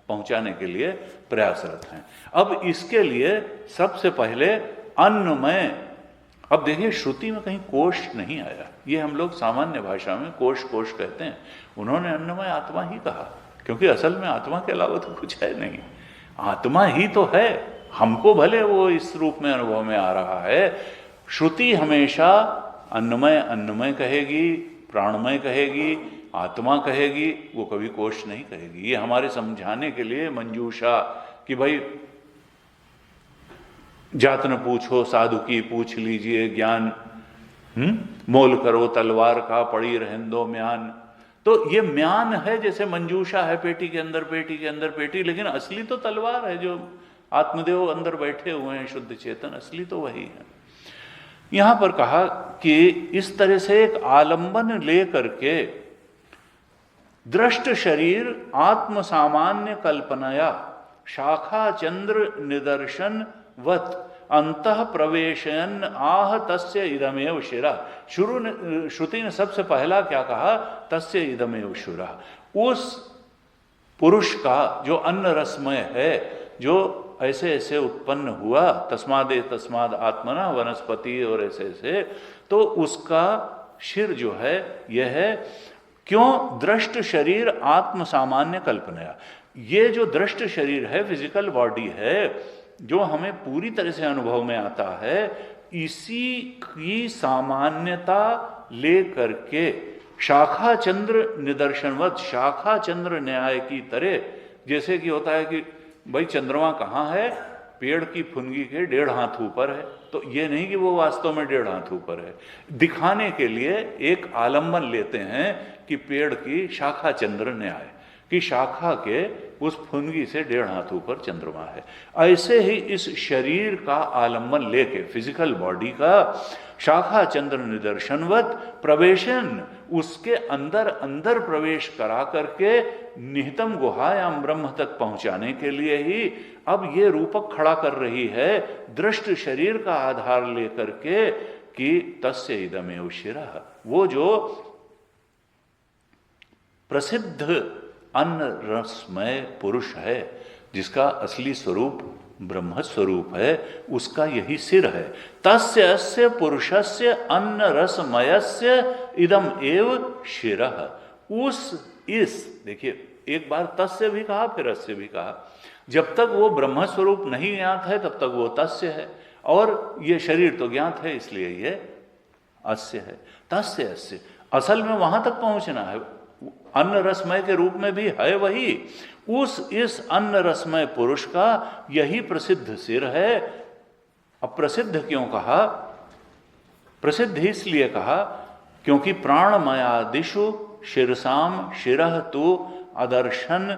S1: पहुंचाने के लिए प्रयासरत हैं। अब इसके लिए सबसे पहले अन्नमय, अब देखिए श्रुति में कहीं कोश नहीं आया, ये हम लोग सामान्य भाषा में कोश कोश कहते हैं, उन्होंने अन्नमय आत्मा ही कहा, क्योंकि असल में आत्मा के अलावा तो कुछ है नहीं, आत्मा ही तो है। हमको भले वो इस रूप में अनुभव में आ रहा है, श्रुति हमेशा अन्नमय अन्नमय कहेगी, प्राणमय कहेगी, आत्मा कहेगी, वो कभी कोश नहीं कहेगी। ये हमारे समझाने के लिए मंजूषा कि भाई जात न पूछो साधु की पूछ लीजिए ज्ञान, मोल करो तलवार का पड़ी रहन दो म्यान। तो ये म्यान है, जैसे मंजूषा है पेटी के अंदर पेटी के अंदर पेटी, लेकिन असली तो तलवार है, जो आत्मदेव अंदर बैठे हुए हैं शुद्ध चेतन, असली तो वही है। यहां पर कहा कि इस तरह से एक आलंबन ले करके दृष्ट शरीर आत्म सामान्य कल्पनाया शाखा चंद्र निदर्शन वत अंतः प्रवेशयन आह तस्य इदमेव शिरा। श्रुति ने सबसे पहला क्या कहा? तस्य इदमेव शिरा। उस पुरुष का जो अन्न रसमय है, जो ऐसे ऐसे उत्पन्न हुआ, तस्माद आत्मना वनस्पति और ऐसे ऐसे, तो उसका शिर जो है यह है। क्यों? दृष्ट शरीर आत्म सामान्य कल्पना। ये जो दृष्ट शरीर है, फिजिकल बॉडी है, जो हमें पूरी तरह से अनुभव में आता है, इसी की सामान्यता ले करके शाखा चंद्र निदर्शनवत, शाखा चंद्र न्याय की तरह, जैसे कि होता है कि भाई चंद्रमा कहाँ है? पेड़ की फुनगी के 1.5 हाथ ऊपर है। तो ये नहीं कि वो वास्तव में 1.5 हाथ ऊपर है, दिखाने के लिए एक आलम्बन लेते हैं कि पेड़ की शाखा चंद्र न्याय कि शाखा के उस फुनगी से 1.5 हाथ ऊपर चंद्रमा है। ऐसे ही इस शरीर का आलम्बन लेके, फिजिकल बॉडी का शाखा चंद्र निदर्शनवत प्रवेशन, उसके अंदर अंदर प्रवेश करा करके निहितम गुहायाम ब्रह्म तक पहुंचाने के लिए ही अब ये रूपक खड़ा कर रही है, दृष्ट शरीर का आधार लेकर के कि तस्य इदमेव शिरः। वो जो प्रसिद्ध अन्न रसमय पुरुष है, जिसका असली स्वरूप ब्रह्म स्वरूप है, उसका यही सिर है। तस्य अस्य पुरुषस्य अन्न रसमयस्य इदम एव शिरः। देखिए, एक बार तस्य भी कहा, फिर अस्य भी कहा। जब तक वो ब्रह्म स्वरूप नहीं ज्ञात है, तब तक वो तस्य है, और ये शरीर तो ज्ञात है, इसलिए ये अस्य है। तस्य अस्य, असल में वहां तक पहुंचना है। अन्न रसमय के रूप में भी है वही। इस अन्न रसमय पुरुष का यही प्रसिद्ध सिर है। अब प्रसिद्ध क्यों कहा? प्रसिद्ध इसलिए कहा क्योंकि प्राणमयादिषु शिरसाम शिरः तु अदर्शन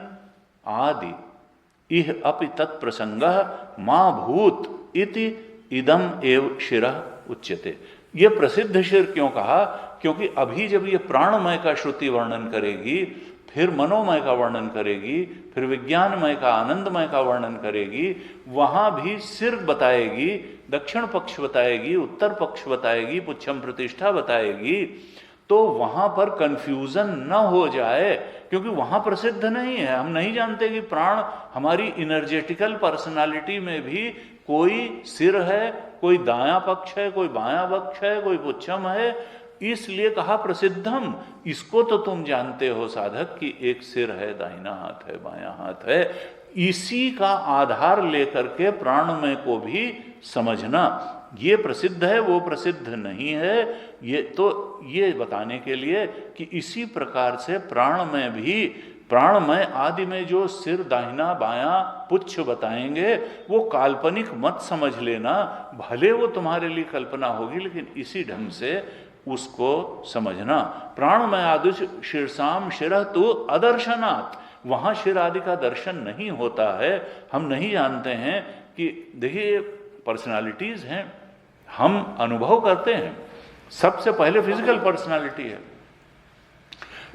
S1: आदि इह अपि तत्प्रसंगः मा भूत इति इदम एव शिरः उच्यते। ये प्रसिद्ध शिर क्यों कहा? क्योंकि अभी जब ये प्राणमय का श्रुति वर्णन करेगी, फिर मनोमय का वर्णन करेगी, फिर विज्ञानमय का, आनंदमय का वर्णन करेगी, वहां भी सिर बताएगी, दक्षिण पक्ष बताएगी, उत्तर पक्ष बताएगी, पुच्छम प्रतिष्ठा बताएगी। तो वहां पर कंफ्यूजन न हो जाए, क्योंकि वहां प्रसिद्ध नहीं है। हम नहीं जानते कि प्राण, हमारी इनर्जेटिकल पर्सनालिटी में भी कोई सिर है, कोई दायां पक्ष है, कोई बायां पक्ष है, कोई पुच्छम है। इसलिए कहा प्रसिद्धम। इसको तो तुम जानते हो साधक कि एक सिर है, दाहिना हाथ है, बायां हाथ है। इसी का आधार लेकर के प्राणमय को भी समझना, ये प्रसिद्ध है, वो प्रसिद्ध नहीं है। ये बताने के लिए कि इसी प्रकार से प्राणमय भी, प्राणमय आदि में जो सिर, दाहिना बायां पुच्छ बताएंगे, वो काल्पनिक मत समझ लेना। भले वो तुम्हारे लिए कल्पना होगी, लेकिन इसी ढंग से उसको समझना। प्राणमय आदि शीर्षाम शिरः तु अदर्शनात्, वहां शिर आदि का दर्शन नहीं होता है। हम नहीं जानते हैं कि देखिए, पर्सनालिटीज हैं, हम अनुभव करते हैं। सबसे पहले फिजिकल पर्सनालिटी है,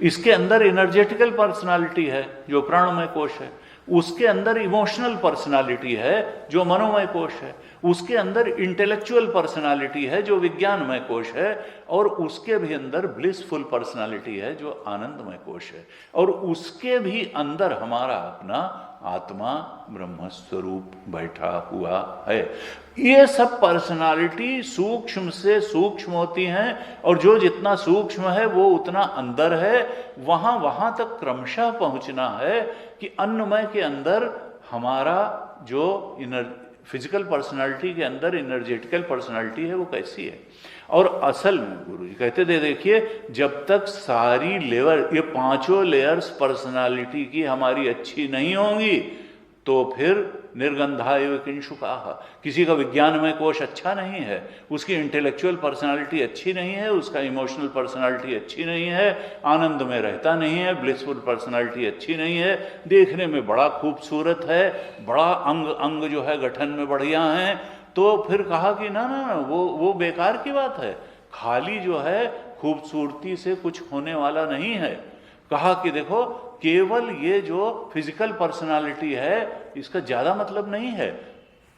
S1: इसके अंदर एनर्जेटिकल पर्सनालिटी है जो प्राणमय कोश है, उसके अंदर इमोशनल पर्सनालिटी है जो मनोमय कोश है, उसके अंदर इंटेलेक्चुअल पर्सनालिटी है जो विज्ञानमय कोश है, और उसके भी अंदर ब्लिसफुल पर्सनालिटी है जो आनंदमय कोश है, और उसके भी अंदर हमारा अपना आत्मा ब्रह्म स्वरूप बैठा हुआ है। ये सब पर्सनालिटी सूक्ष्म से सूक्ष्म होती हैं, और जो जितना सूक्ष्म है वो उतना अंदर है। वहां तक क्रमशः पहुंचना है कि अन्नमय के अंदर हमारा जो फिजिकल पर्सनालिटी के अंदर एनर्जेटिकल पर्सनालिटी है वो कैसी है। और असल में गुरु जी कहते थे, देखिए, जब तक सारी लेयर, ये 5 लेयर्स पर्सनालिटी की हमारी अच्छी नहीं होंगी, तो फिर निर्गंधा एव किंशुकाः, किसी का विज्ञानमय कोश अच्छा नहीं है, उसकी इंटेलेक्चुअल पर्सनालिटी अच्छी नहीं है, उसका इमोशनल पर्सनालिटी अच्छी नहीं है, आनंद में रहता नहीं है, ब्लिसफुल पर्सनालिटी अच्छी नहीं है, देखने में बड़ा खूबसूरत है, बड़ा अंग जो है गठन में बढ़िया है, तो फिर कहा कि ना ना वो बेकार की बात है, खाली जो है खूबसूरती से कुछ होने वाला नहीं है। कहा कि देखो, केवल ये जो फिजिकल पर्सनालिटी है इसका ज्यादा मतलब नहीं है।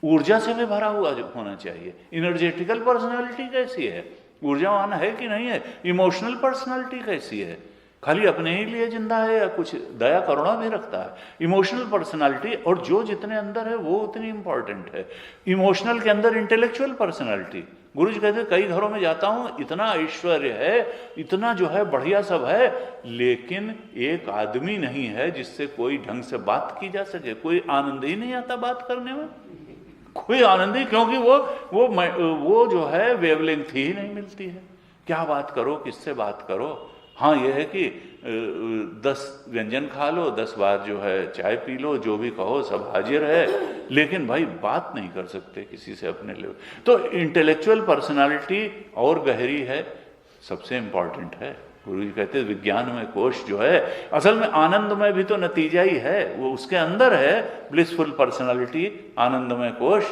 S1: ऊर्जा से भी भरा हुआ होना चाहिए। इनर्जेटिकल पर्सनालिटी कैसी है, ऊर्जावान है कि नहीं है। इमोशनल पर्सनालिटी कैसी है, खाली अपने ही लिए जिंदा है या कुछ दया करुणा भी रखता है। इमोशनल पर्सनालिटी, और जो जितने अंदर है वो उतनी इंपॉर्टेंट है। इमोशनल के अंदर इंटेलेक्चुअल पर्सनालिटी, गुरु जी कहते कई घरों में जाता हूं, इतना ऐश्वर्य है, इतना जो है बढ़िया सब है, लेकिन एक आदमी नहीं है जिससे कोई ढंग से बात की जा सके। कोई आनंद ही नहीं आता बात करने में, कोई आनंद ही, क्योंकि वो जो है वेवलेंथ ही नहीं मिलती है। क्या बात करो, किससे बात करो। हाँ यह है कि 10 व्यंजन खा लो, 10 बार जो है चाय पी लो, जो भी कहो सब हाजिर है, लेकिन भाई बात नहीं कर सकते किसी से अपने लिए। तो इंटेलेक्चुअल पर्सनालिटी और गहरी है, सबसे इंपॉर्टेंट है। गुरु जी कहते हैं विज्ञान में कोश जो है, असल में आनंद में भी तो नतीजा ही है, वो उसके अंदर है। ब्लिसफुल पर्सनालिटी, आनंदमय कोश,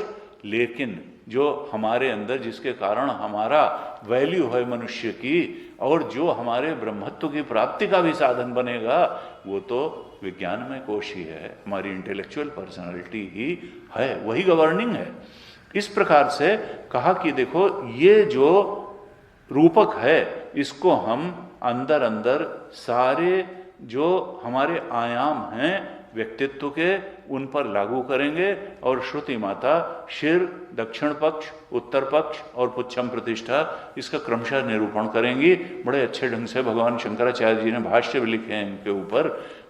S1: लेकिन जो हमारे अंदर जिसके कारण हमारा वैल्यू है मनुष्य की, और जो हमारे ब्रह्मत्व की प्राप्ति का भी साधन बनेगा, वो तो विज्ञान में कोश ही है, हमारी इंटेलेक्चुअल पर्सनालिटी ही है, वही गवर्निंग है। इस प्रकार से कहा कि देखो ये जो रूपक है, इसको हम अंदर अंदर सारे जो हमारे आयाम हैं व्यक्तित्व के, उन पर लागू करेंगे। और श्रुति माता शिर, दक्षिण पक्ष, उत्तर पक्ष और पुच्छम प्रतिष्ठा, इसका क्रमशः निरूपण करेंगी। बड़े अच्छे ढंग से भगवान शंकराचार्य जी ने भाष्य भी लिखे हैं इनके ऊपर,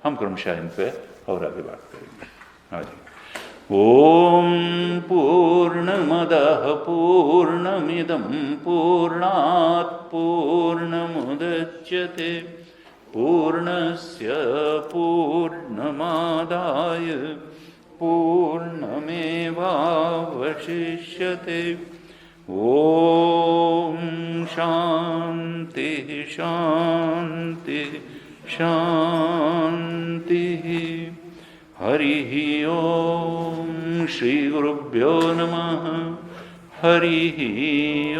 S1: हम क्रमशः इन पे और आगे बात करेंगे। हाँ जी। ओम पूर्णमदः पूर्णमिदं पूर्णात् पूर्णमुदच्यते पूर्णस्य पूर्णमादाय पूर्णमेवावशिष्यते। ओम शांति शांति शांति। हरिः ओम श्री गुरुभ्यो नमः। हरिः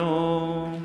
S1: ओम।